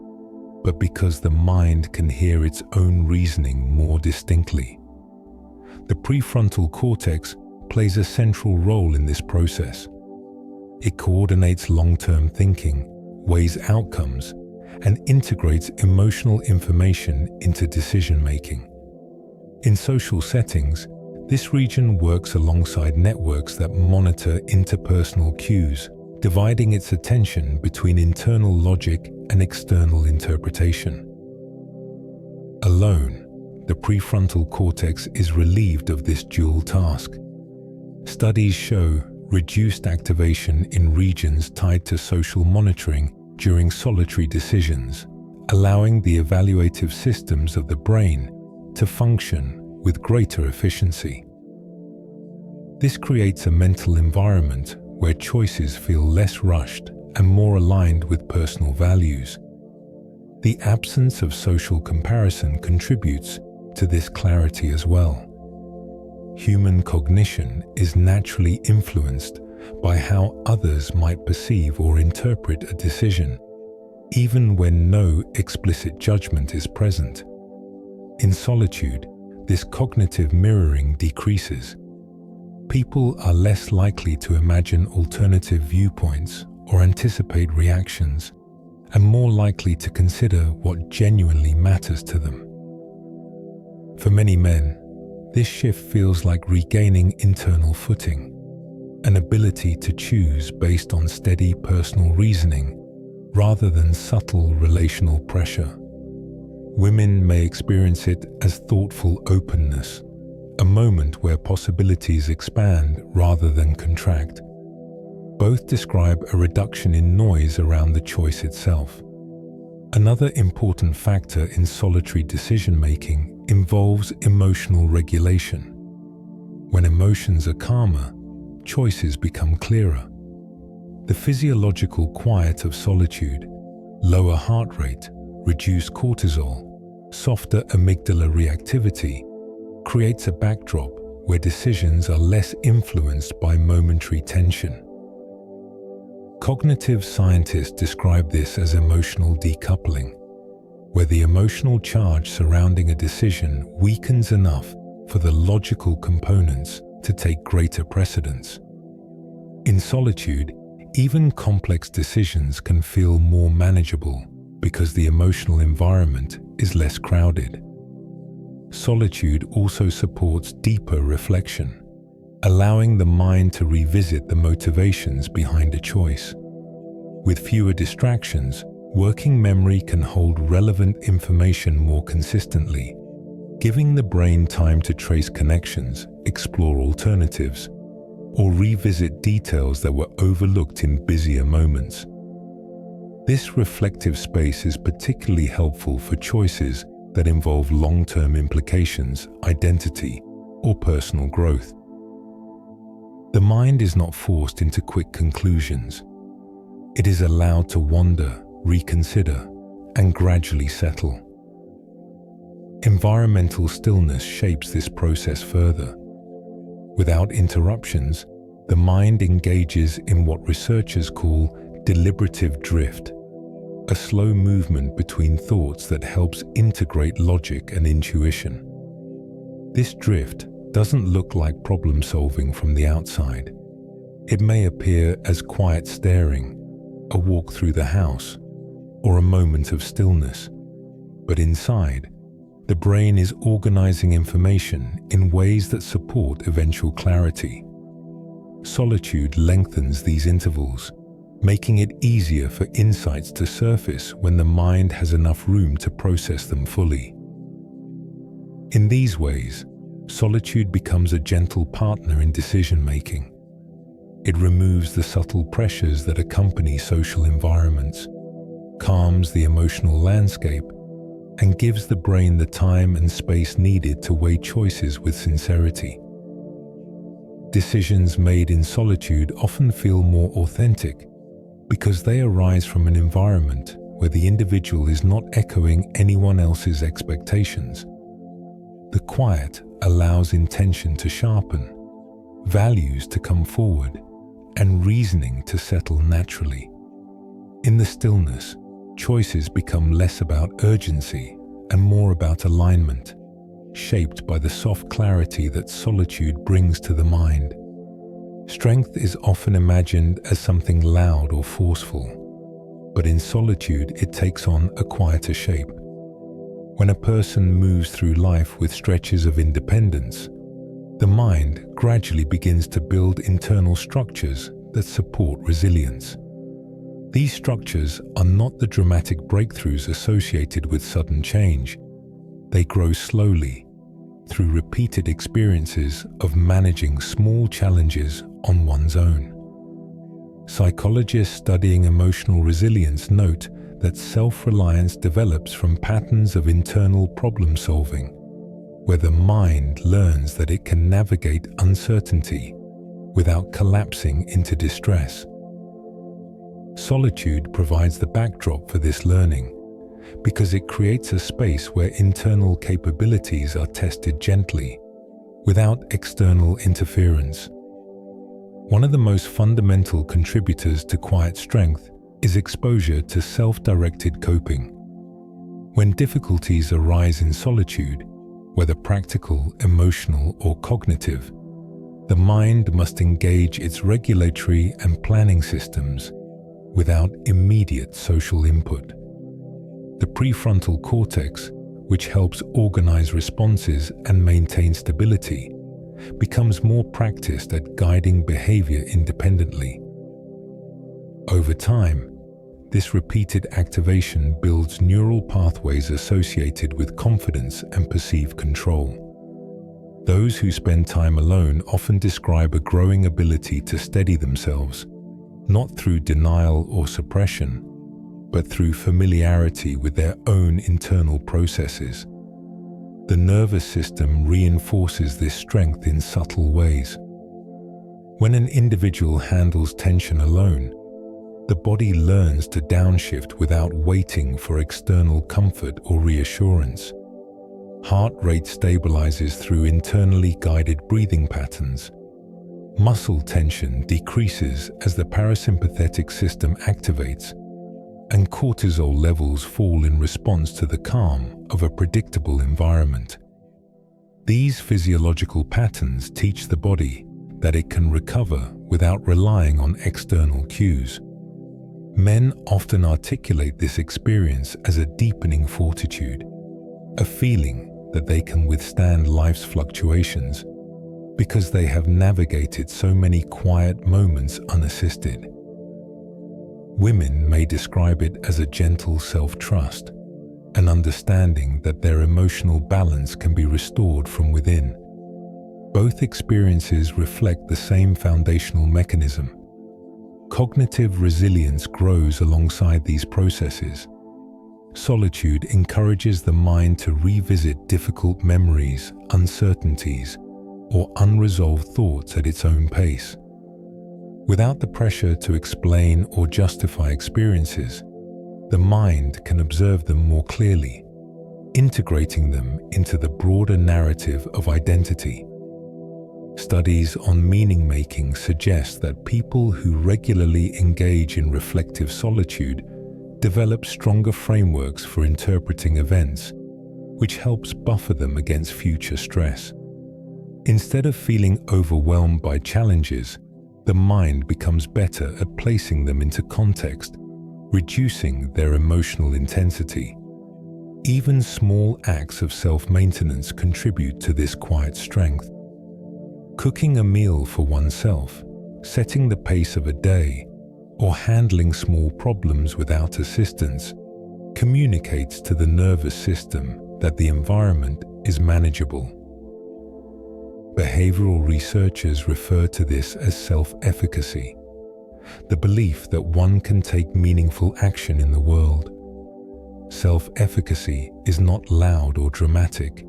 but because the mind can hear its own reasoning more distinctly. The prefrontal cortex plays a central role in this process. It coordinates long-term thinking, weighs outcomes, and integrates emotional information into decision-making. In social settings, this region works alongside networks that monitor interpersonal cues, dividing its attention between internal logic and external interpretation. Alone, the prefrontal cortex is relieved of this dual task. Studies show reduced activation in regions tied to social monitoring during solitary decisions, allowing the evaluative systems of the brain to function with greater efficiency. This creates a mental environment where choices feel less rushed and more aligned with personal values. The absence of social comparison contributes to this clarity as well. Human cognition is naturally influenced by how others might perceive or interpret a decision, even when no explicit judgment is present. In solitude, this cognitive mirroring decreases. People are less likely to imagine alternative viewpoints or anticipate reactions, and more likely to consider what genuinely matters to them. For many men, this shift feels like regaining internal footing, an ability to choose based on steady personal reasoning rather than subtle relational pressure. Women may experience it as thoughtful openness, a moment where possibilities expand rather than contract. Both describe a reduction in noise around the choice itself. Another important factor in solitary decision-making involves emotional regulation. When emotions are calmer, choices become clearer. The physiological quiet of solitude, lower heart rate, reduced cortisol, softer amygdala reactivity, creates a backdrop where decisions are less influenced by momentary tension. Cognitive scientists describe this as emotional decoupling, where the emotional charge surrounding a decision weakens enough for the logical components to take greater precedence. In solitude, even complex decisions can feel more manageable because the emotional environment is less crowded. Solitude also supports deeper reflection, allowing the mind to revisit the motivations behind a choice. With fewer distractions, working memory can hold relevant information more consistently, giving the brain time to trace connections, explore alternatives, or revisit details that were overlooked in busier moments. This reflective space is particularly helpful for choices that involve long-term implications, identity, or personal growth. The mind is not forced into quick conclusions. It is allowed to wander, reconsider, and gradually settle. Environmental stillness shapes this process further. Without interruptions, the mind engages in what researchers call deliberative drift, a slow movement between thoughts that helps integrate logic and intuition. This drift doesn't look like problem solving from the outside. It may appear as quiet staring, a walk through the house, or a moment of stillness. But inside, the brain is organizing information in ways that support eventual clarity. Solitude lengthens these intervals, making it easier for insights to surface when the mind has enough room to process them fully. In these ways, solitude becomes a gentle partner in decision-making. It removes the subtle pressures that accompany social environments, calms the emotional landscape, and gives the brain the time and space needed to weigh choices with sincerity. Decisions made in solitude often feel more authentic because they arise from an environment where the individual is not echoing anyone else's expectations. The quiet allows intention to sharpen, values to come forward, and reasoning to settle naturally. In the stillness, choices become less about urgency and more about alignment, shaped by the soft clarity that solitude brings to the mind. Strength is often imagined as something loud or forceful, but in solitude it takes on a quieter shape. When a person moves through life with stretches of independence, the mind gradually begins to build internal structures that support resilience. These structures are not the dramatic breakthroughs associated with sudden change. They grow slowly, through repeated experiences of managing small challenges on one's own. Psychologists studying emotional resilience note that self-reliance develops from patterns of internal problem-solving, where the mind learns that it can navigate uncertainty without collapsing into distress. Solitude provides the backdrop for this learning because it creates a space where internal capabilities are tested gently, without external interference. One of the most fundamental contributors to quiet strength is exposure to self-directed coping. When difficulties arise in solitude, whether practical, emotional, or cognitive, the mind must engage its regulatory and planning systems without immediate social input. The prefrontal cortex, which helps organize responses and maintain stability, becomes more practiced at guiding behavior independently. Over time, this repeated activation builds neural pathways associated with confidence and perceived control. Those who spend time alone often describe a growing ability to steady themselves, not through denial or suppression, but through familiarity with their own internal processes. The nervous system reinforces this strength in subtle ways. When an individual handles tension alone, the body learns to downshift without waiting for external comfort or reassurance. Heart rate stabilizes through internally guided breathing patterns. Muscle tension decreases as the parasympathetic system activates, and cortisol levels fall in response to the calm of a predictable environment. These physiological patterns teach the body that it can recover without relying on external cues. Men often articulate this experience as a deepening fortitude, a feeling that they can withstand life's fluctuations because they have navigated so many quiet moments unassisted. Women may describe it as a gentle self-trust, an understanding that their emotional balance can be restored from within. Both experiences reflect the same foundational mechanism. Cognitive resilience grows alongside these processes. Solitude encourages the mind to revisit difficult memories, uncertainties, or unresolved thoughts at its own pace. Without the pressure to explain or justify experiences, the mind can observe them more clearly, integrating them into the broader narrative of identity. Studies on meaning-making suggest that people who regularly engage in reflective solitude develop stronger frameworks for interpreting events, which helps buffer them against future stress. Instead of feeling overwhelmed by challenges, the mind becomes better at placing them into context, reducing their emotional intensity. Even small acts of self-maintenance contribute to this quiet strength. Cooking a meal for oneself, setting the pace of a day, or handling small problems without assistance communicates to the nervous system that the environment is manageable. Behavioral researchers refer to this as self-efficacy, the belief that one can take meaningful action in the world. Self-efficacy is not loud or dramatic.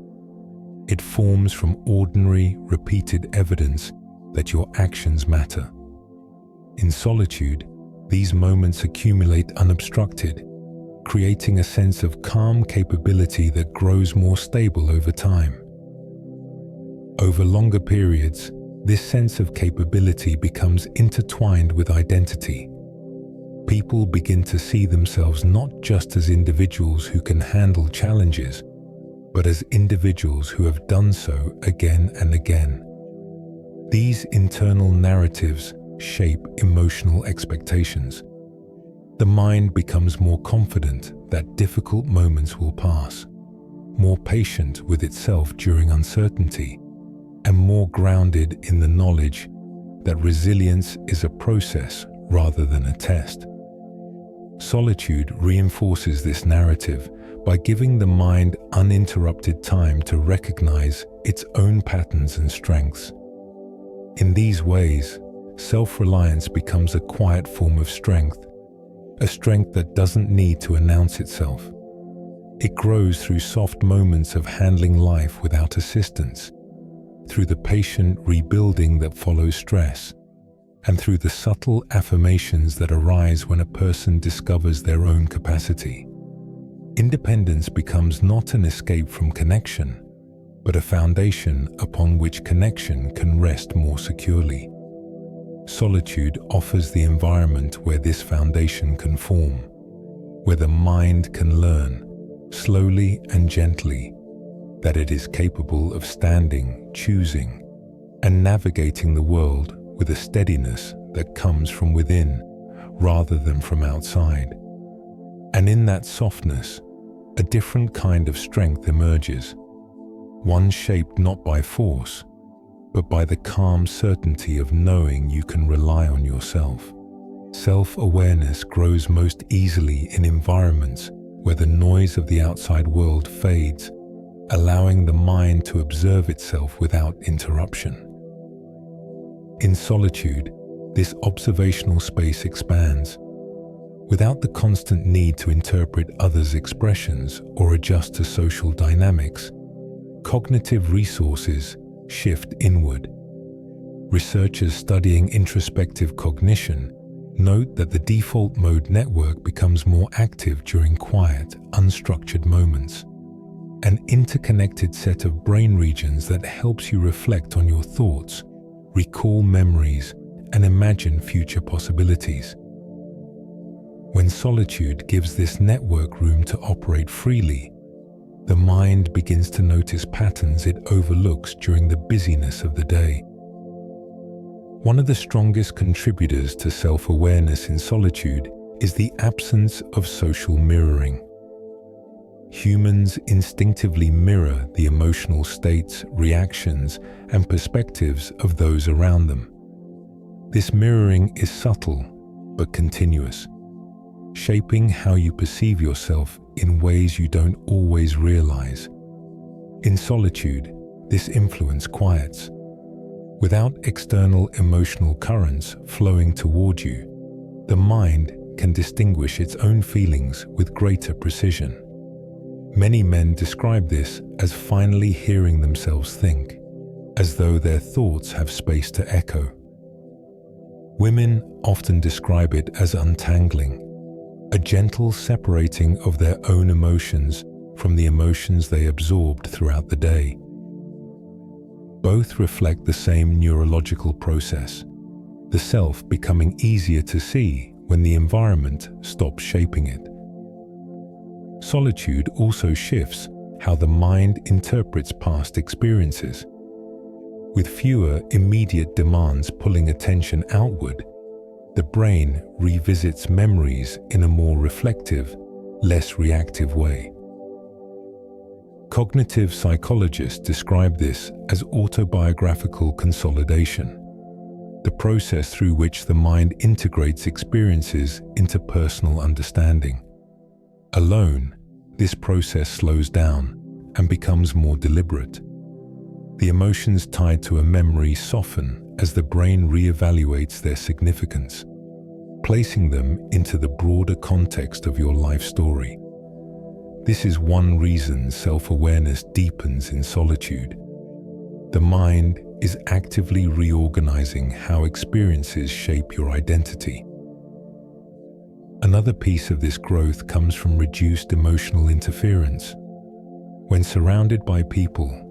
It forms from ordinary, repeated evidence that your actions matter. In solitude, these moments accumulate unobstructed, creating a sense of calm capability that grows more stable over time. Over longer periods, this sense of capability becomes intertwined with identity. People begin to see themselves not just as individuals who can handle challenges, but as individuals who have done so again and again. These internal narratives shape emotional expectations. The mind becomes more confident that difficult moments will pass, more patient with itself during uncertainty, and more grounded in the knowledge that resilience is a process rather than a test. Solitude reinforces this narrative by giving the mind uninterrupted time to recognize its own patterns and strengths. In these ways, self-reliance becomes a quiet form of strength, a strength that doesn't need to announce itself. It grows through soft moments of handling life without assistance, through the patient rebuilding that follows stress, and through the subtle affirmations that arise when a person discovers their own capacity. Independence becomes not an escape from connection, but a foundation upon which connection can rest more securely. Solitude offers the environment where this foundation can form, where the mind can learn, slowly and gently, that it is capable of standing, choosing, and navigating the world with a steadiness that comes from within rather than from outside. And in that softness, a different kind of strength emerges, one shaped not by force, but by the calm certainty of knowing you can rely on yourself. Self-awareness grows most easily in environments where the noise of the outside world fades, allowing the mind to observe itself without interruption. In solitude, this observational space expands. Without the constant need to interpret others' expressions or adjust to social dynamics, cognitive resources shift inward. Researchers studying introspective cognition note that the default mode network becomes more active during quiet, unstructured moments. An interconnected set of brain regions that helps you reflect on your thoughts, recall memories, and imagine future possibilities. When solitude gives this network room to operate freely, the mind begins to notice patterns it overlooks during the busyness of the day. One of the strongest contributors to self-awareness in solitude is the absence of social mirroring. Humans instinctively mirror the emotional states, reactions, and perspectives of those around them. This mirroring is subtle but continuous, shaping how you perceive yourself in ways you don't always realize. In solitude, this influence quiets. Without external emotional currents flowing toward you, the mind can distinguish its own feelings with greater precision. Many men describe this as finally hearing themselves think, as though their thoughts have space to echo. Women often describe it as untangling, a gentle separating of their own emotions from the emotions they absorbed throughout the day. Both reflect the same neurological process, the self becoming easier to see when the environment stops shaping it. Solitude also shifts how the mind interprets past experiences. With fewer immediate demands pulling attention outward, the brain revisits memories in a more reflective, less reactive way. Cognitive psychologists describe this as autobiographical consolidation, the process through which the mind integrates experiences into personal understanding. Alone, this process slows down and becomes more deliberate. The emotions tied to a memory soften as the brain reevaluates their significance, placing them into the broader context of your life story. This is one reason self-awareness deepens in solitude. The mind is actively reorganizing how experiences shape your identity. Another piece of this growth comes from reduced emotional interference. When surrounded by people,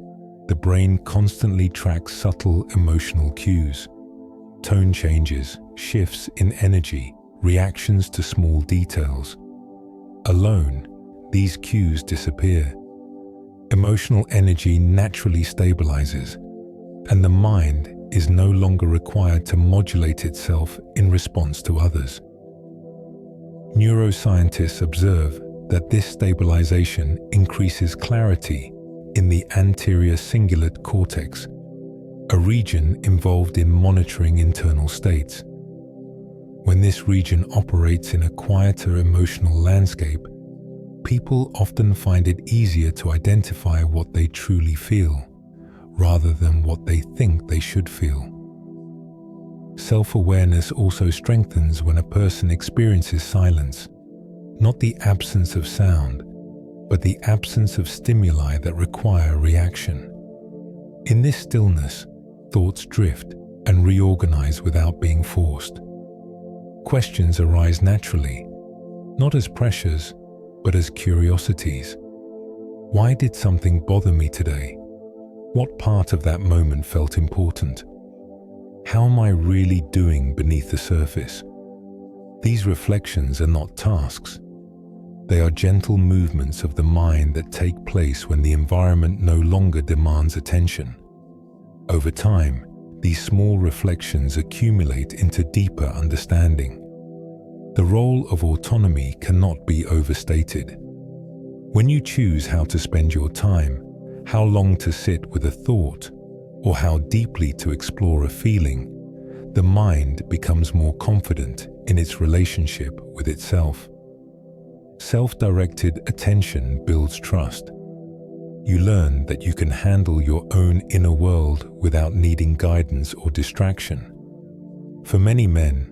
the brain constantly tracks subtle emotional cues, tone changes, shifts in energy, reactions to small details. Alone, these cues disappear. Emotional energy naturally stabilizes, and the mind is no longer required to modulate itself in response to others. Neuroscientists observe that this stabilization increases clarity in the anterior cingulate cortex, a region involved in monitoring internal states. When this region operates in a quieter emotional landscape, people often find it easier to identify what they truly feel, rather than what they think they should feel. Self-awareness also strengthens when a person experiences silence, not the absence of sound, but the absence of stimuli that require reaction. In this stillness, thoughts drift and reorganize without being forced. Questions arise naturally, not as pressures, but as curiosities. Why did something bother me today? What part of that moment felt important? How am I really doing beneath the surface? These reflections are not tasks. They are gentle movements of the mind that take place when the environment no longer demands attention. Over time, these small reflections accumulate into deeper understanding. The role of autonomy cannot be overstated. When you choose how to spend your time, how long to sit with a thought, or how deeply to explore a feeling, the mind becomes more confident in its relationship with itself. Self-directed attention builds trust. You learn that you can handle your own inner world without needing guidance or distraction. For many men,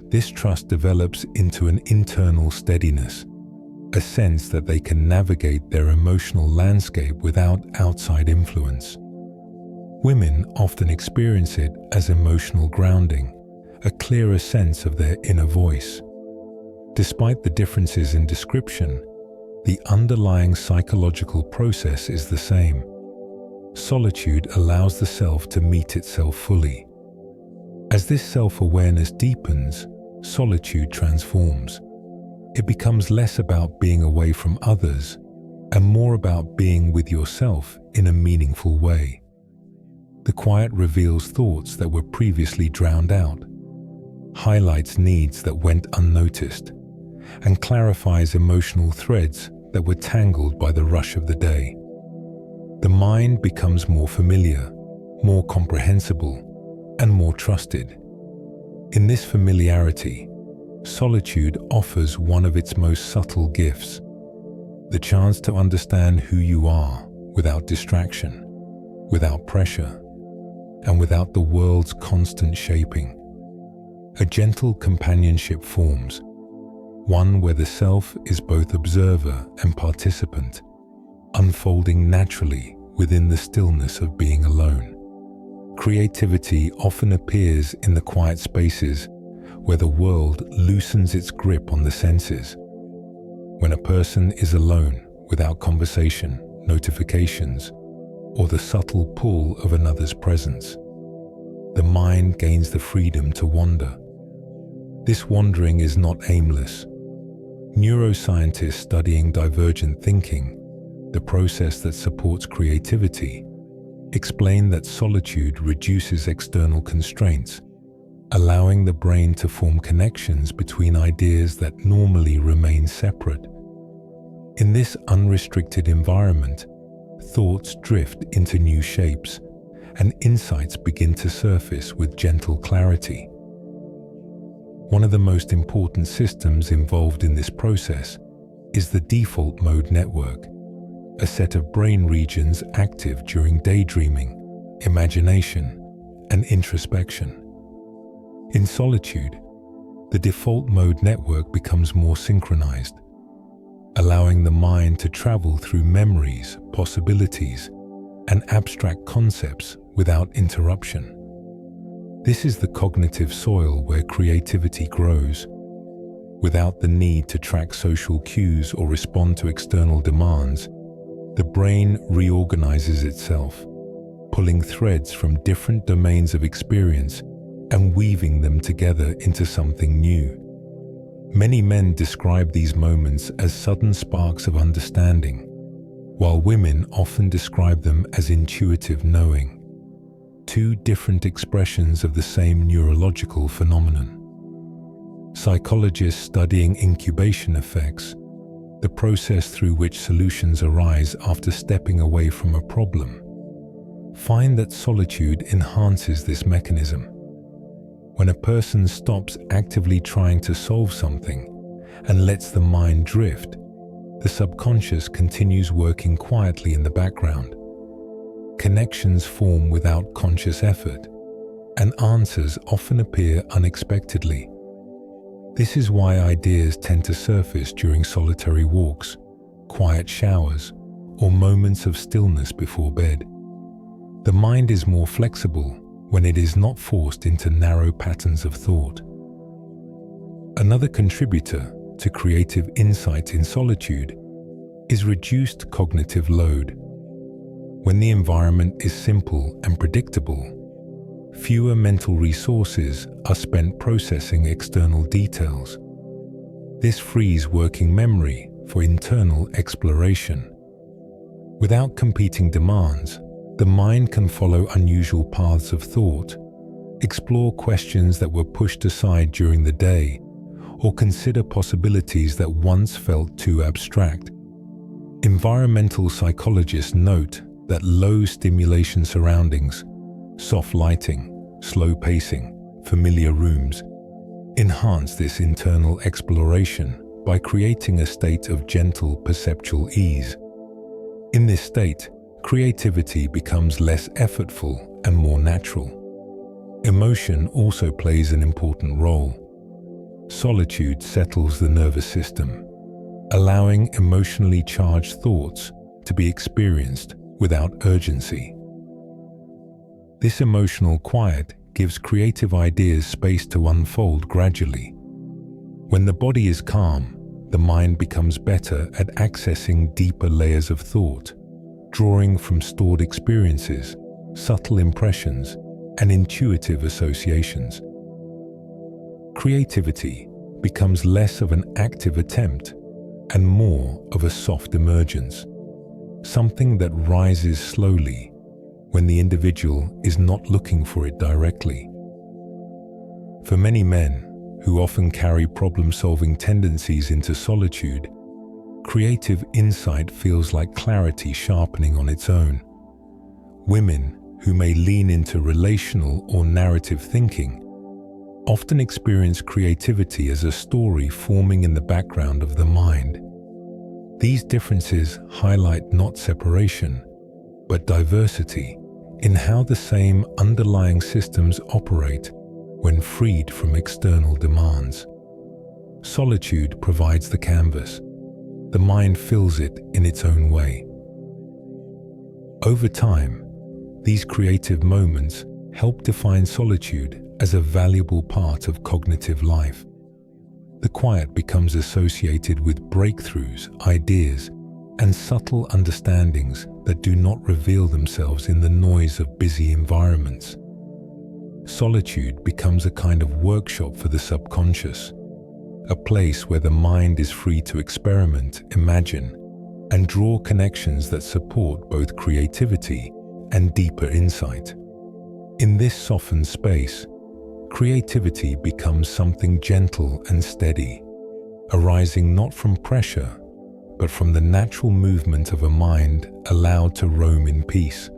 this trust develops into an internal steadiness, a sense that they can navigate their emotional landscape without outside influence. Women often experience it as emotional grounding, a clearer sense of their inner voice. Despite the differences in description, the underlying psychological process is the same. Solitude allows the self to meet itself fully. As this self-awareness deepens, solitude transforms. It becomes less about being away from others and more about being with yourself in a meaningful way. The quiet reveals thoughts that were previously drowned out, highlights needs that went unnoticed, and clarifies emotional threads that were tangled by the rush of the day. The mind becomes more familiar, more comprehensible, and more trusted. In this familiarity, solitude offers one of its most subtle gifts, the chance to understand who you are without distraction, without pressure, and without the world's constant shaping. A gentle companionship forms, one where the self is both observer and participant, unfolding naturally within the stillness of being alone. Creativity often appears in the quiet spaces where the world loosens its grip on the senses. When a person is alone without conversation, notifications, or the subtle pull of another's presence, the mind gains the freedom to wander. This wandering is not aimless. Neuroscientists studying divergent thinking, the process that supports creativity, explain that solitude reduces external constraints, allowing the brain to form connections between ideas that normally remain separate. In this unrestricted environment, thoughts drift into new shapes, and insights begin to surface with gentle clarity. One of the most important systems involved in this process is the default mode network, a set of brain regions active during daydreaming, imagination, and introspection. In solitude, the default mode network becomes more synchronized, allowing the mind to travel through memories, possibilities, and abstract concepts without interruption. This is the cognitive soil where creativity grows. Without the need to track social cues or respond to external demands, the brain reorganizes itself, pulling threads from different domains of experience and weaving them together into something new. Many men describe these moments as sudden sparks of understanding, while women often describe them as intuitive knowing, two different expressions of the same neurological phenomenon. Psychologists studying incubation effects, the process through which solutions arise after stepping away from a problem, find that solitude enhances this mechanism. When a person stops actively trying to solve something and lets the mind drift, the subconscious continues working quietly in the background. Connections form without conscious effort, and answers often appear unexpectedly. This is why ideas tend to surface during solitary walks, quiet showers, or moments of stillness before bed. The mind is more flexible when it is not forced into narrow patterns of thought. Another contributor to creative insight in solitude is reduced cognitive load. When the environment is simple and predictable, fewer mental resources are spent processing external details. This frees working memory for internal exploration. Without competing demands, the mind can follow unusual paths of thought, explore questions that were pushed aside during the day, or consider possibilities that once felt too abstract. Environmental psychologists note that low stimulation surroundings, soft lighting, slow pacing, familiar rooms, enhance this internal exploration by creating a state of gentle perceptual ease. In this state, creativity becomes less effortful and more natural. Emotion also plays an important role. Solitude settles the nervous system, allowing emotionally charged thoughts to be experienced without urgency. This emotional quiet gives creative ideas space to unfold gradually. When the body is calm, the mind becomes better at accessing deeper layers of thought, drawing from stored experiences, subtle impressions, and intuitive associations. Creativity becomes less of an active attempt and more of a soft emergence, something that rises slowly when the individual is not looking for it directly. For many men, who often carry problem-solving tendencies into solitude, creative insight feels like clarity sharpening on its own. Women, who may lean into relational or narrative thinking, often experience creativity as a story forming in the background of the mind. These differences highlight not separation, but diversity in how the same underlying systems operate when freed from external demands. Solitude provides the canvas. The mind fills it in its own way. Over time, these creative moments help define solitude as a valuable part of cognitive life. The quiet becomes associated with breakthroughs, ideas, and subtle understandings that do not reveal themselves in the noise of busy environments. Solitude becomes a kind of workshop for the subconscious, a place where the mind is free to experiment, imagine, and draw connections that support both creativity and deeper insight. In this softened space, creativity becomes something gentle and steady, arising not from pressure, but from the natural movement of a mind allowed to roam in peace.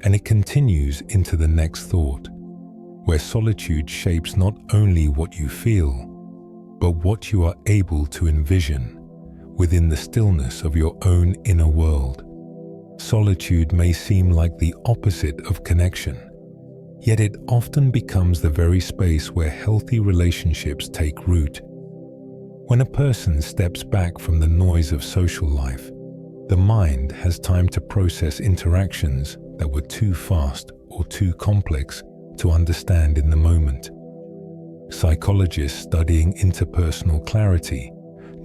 And it continues into the next thought, where solitude shapes not only what you feel, but what you are able to envision within the stillness of your own inner world. Solitude may seem like the opposite of connection, yet it often becomes the very space where healthy relationships take root. When a person steps back from the noise of social life, the mind has time to process interactions that were too fast or too complex to understand in the moment. Psychologists studying interpersonal clarity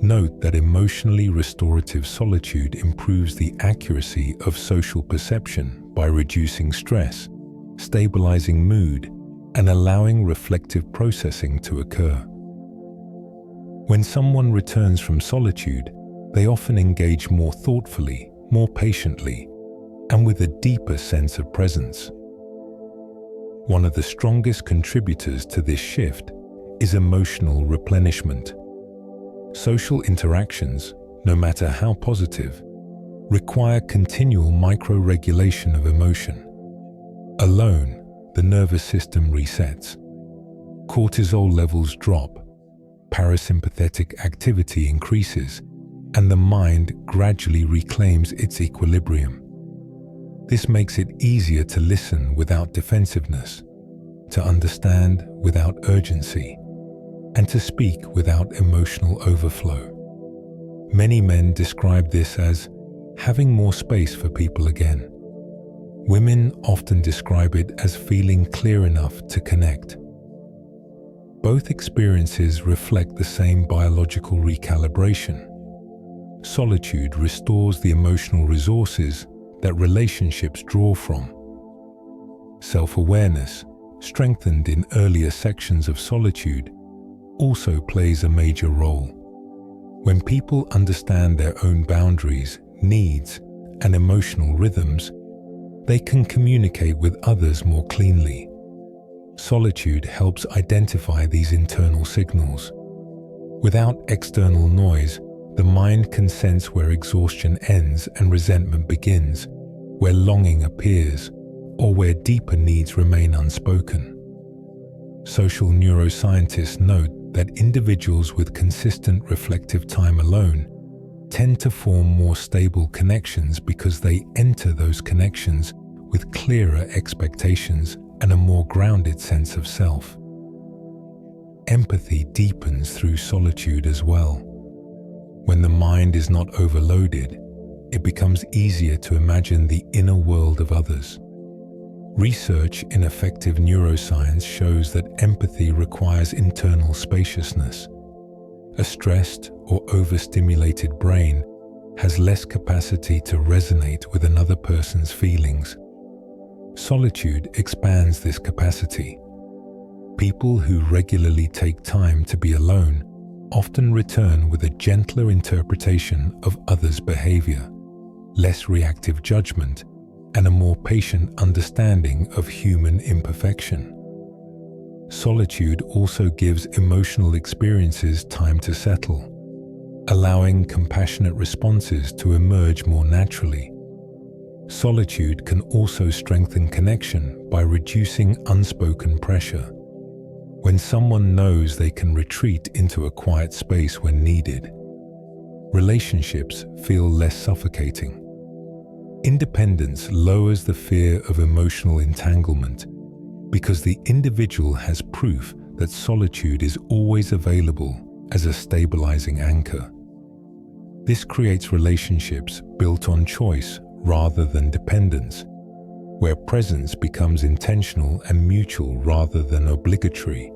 note that emotionally restorative solitude improves the accuracy of social perception by reducing stress, stabilizing mood, and allowing reflective processing to occur. When someone returns from solitude, they often engage more thoughtfully, more patiently, and with a deeper sense of presence. One of the strongest contributors to this shift is emotional replenishment. Social interactions, no matter how positive, require continual micro-regulation of emotion. Alone, the nervous system resets. Cortisol levels drop, parasympathetic activity increases, and the mind gradually reclaims its equilibrium. This makes it easier to listen without defensiveness, to understand without urgency, and to speak without emotional overflow. Many men describe this as having more space for people again. Women often describe it as feeling clear enough to connect. Both experiences reflect the same biological recalibration. Solitude restores the emotional resources that relationships draw from. Self-awareness, strengthened in earlier sections of solitude, also plays a major role. When people understand their own boundaries, needs, and emotional rhythms, they can communicate with others more cleanly. Solitude helps identify these internal signals. Without external noise, the mind can sense where exhaustion ends and resentment begins, where longing appears, or where deeper needs remain unspoken. Social neuroscientists note that individuals with consistent reflective time alone tend to form more stable connections because they enter those connections with clearer expectations and a more grounded sense of self. Empathy deepens through solitude as well. When the mind is not overloaded, it becomes easier to imagine the inner world of others. Research in affective neuroscience shows that empathy requires internal spaciousness. A stressed or overstimulated brain has less capacity to resonate with another person's feelings. Solitude expands this capacity. People who regularly take time to be alone often return with a gentler interpretation of others' behavior, less reactive judgment, and a more patient understanding of human imperfection. Solitude also gives emotional experiences time to settle, allowing compassionate responses to emerge more naturally. Solitude can also strengthen connection by reducing unspoken pressure. When someone knows they can retreat into a quiet space when needed, relationships feel less suffocating. Independence lowers the fear of emotional entanglement because the individual has proof that solitude is always available as a stabilizing anchor. This creates relationships built on choice rather than dependence, where presence becomes intentional and mutual rather than obligatory.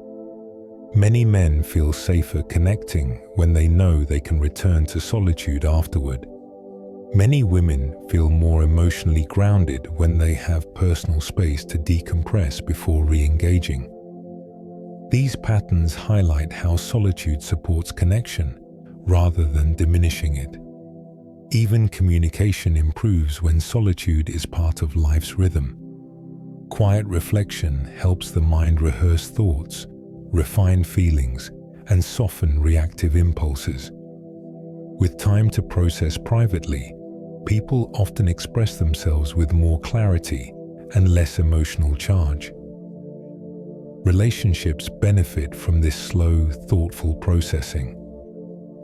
Many men feel safer connecting when they know they can return to solitude afterward. Many women feel more emotionally grounded when they have personal space to decompress before re-engaging. These patterns highlight how solitude supports connection rather than diminishing it. Even communication improves when solitude is part of life's rhythm. Quiet reflection helps the mind rehearse thoughts, refine feelings, and soften reactive impulses. With time to process privately, people often express themselves with more clarity and less emotional charge. Relationships benefit from this slow, thoughtful processing.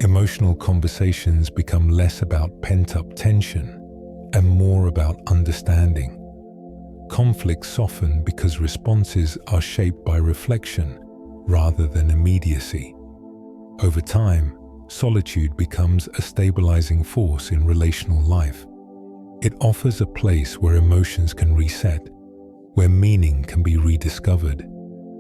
Emotional conversations become less about pent-up tension and more about understanding. Conflicts soften because responses are shaped by reflection rather than immediacy. Over time, solitude becomes a stabilizing force in relational life. It offers a place where emotions can reset, where meaning can be rediscovered,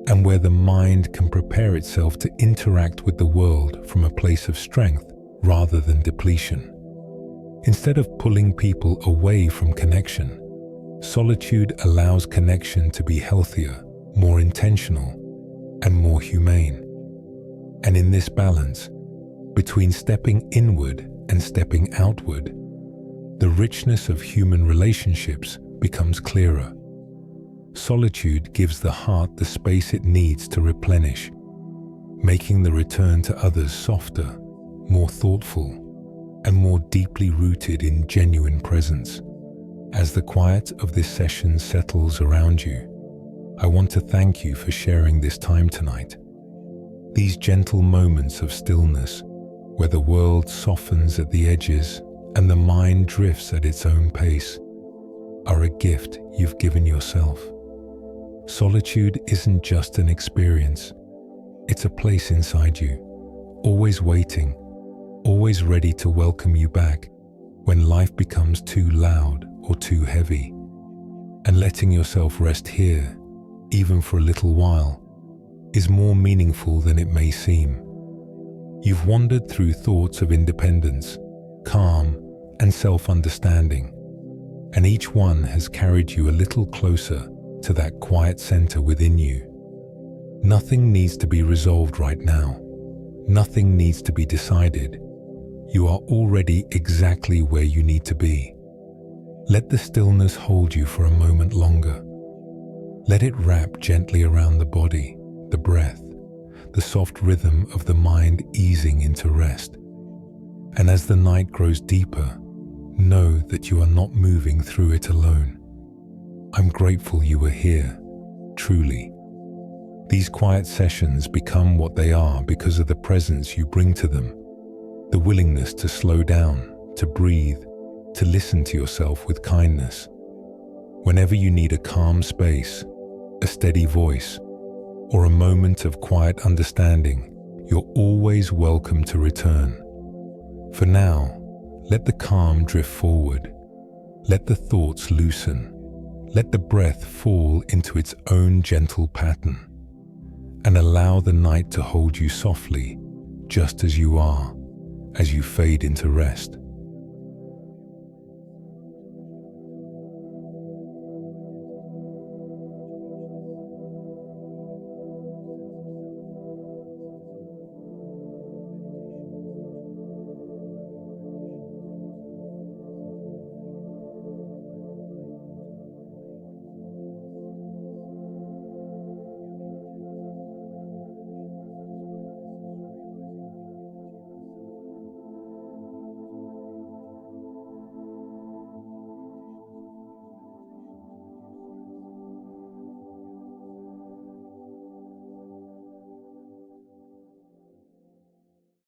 and where the mind can prepare itself to interact with the world from a place of strength rather than depletion. Instead of pulling people away from connection, solitude allows connection to be healthier, more intentional, and more humane. And in this balance, between stepping inward and stepping outward, the richness of human relationships becomes clearer. Solitude gives the heart the space it needs to replenish, making the return to others softer, more thoughtful, and more deeply rooted in genuine presence. As the quiet of this session settles around you, I want to thank you for sharing this time tonight. These gentle moments of stillness, where the world softens at the edges and the mind drifts at its own pace, are a gift you've given yourself. Solitude isn't just an experience, it's a place inside you, always waiting, always ready to welcome you back when life becomes too loud or too heavy. And letting yourself rest here, even for a little while, is more meaningful than it may seem. You've wandered through thoughts of independence, calm, and self-understanding, and each one has carried you a little closer to that quiet center within you. Nothing needs to be resolved right now. Nothing needs to be decided. You are already exactly where you need to be. Let the stillness hold you for a moment longer. Let it wrap gently around the body, the breath, the soft rhythm of the mind easing into rest. And as the night grows deeper, know that you are not moving through it alone. I'm grateful you were here, truly. These quiet sessions become what they are because of the presence you bring to them, the willingness to slow down, to breathe, to listen to yourself with kindness. Whenever you need a calm space, a steady voice, or a moment of quiet understanding, you're always welcome to return. For now, let the calm drift forward. Let the thoughts loosen. Let the breath fall into its own gentle pattern. And allow the night to hold you softly, just as you are, as you fade into rest.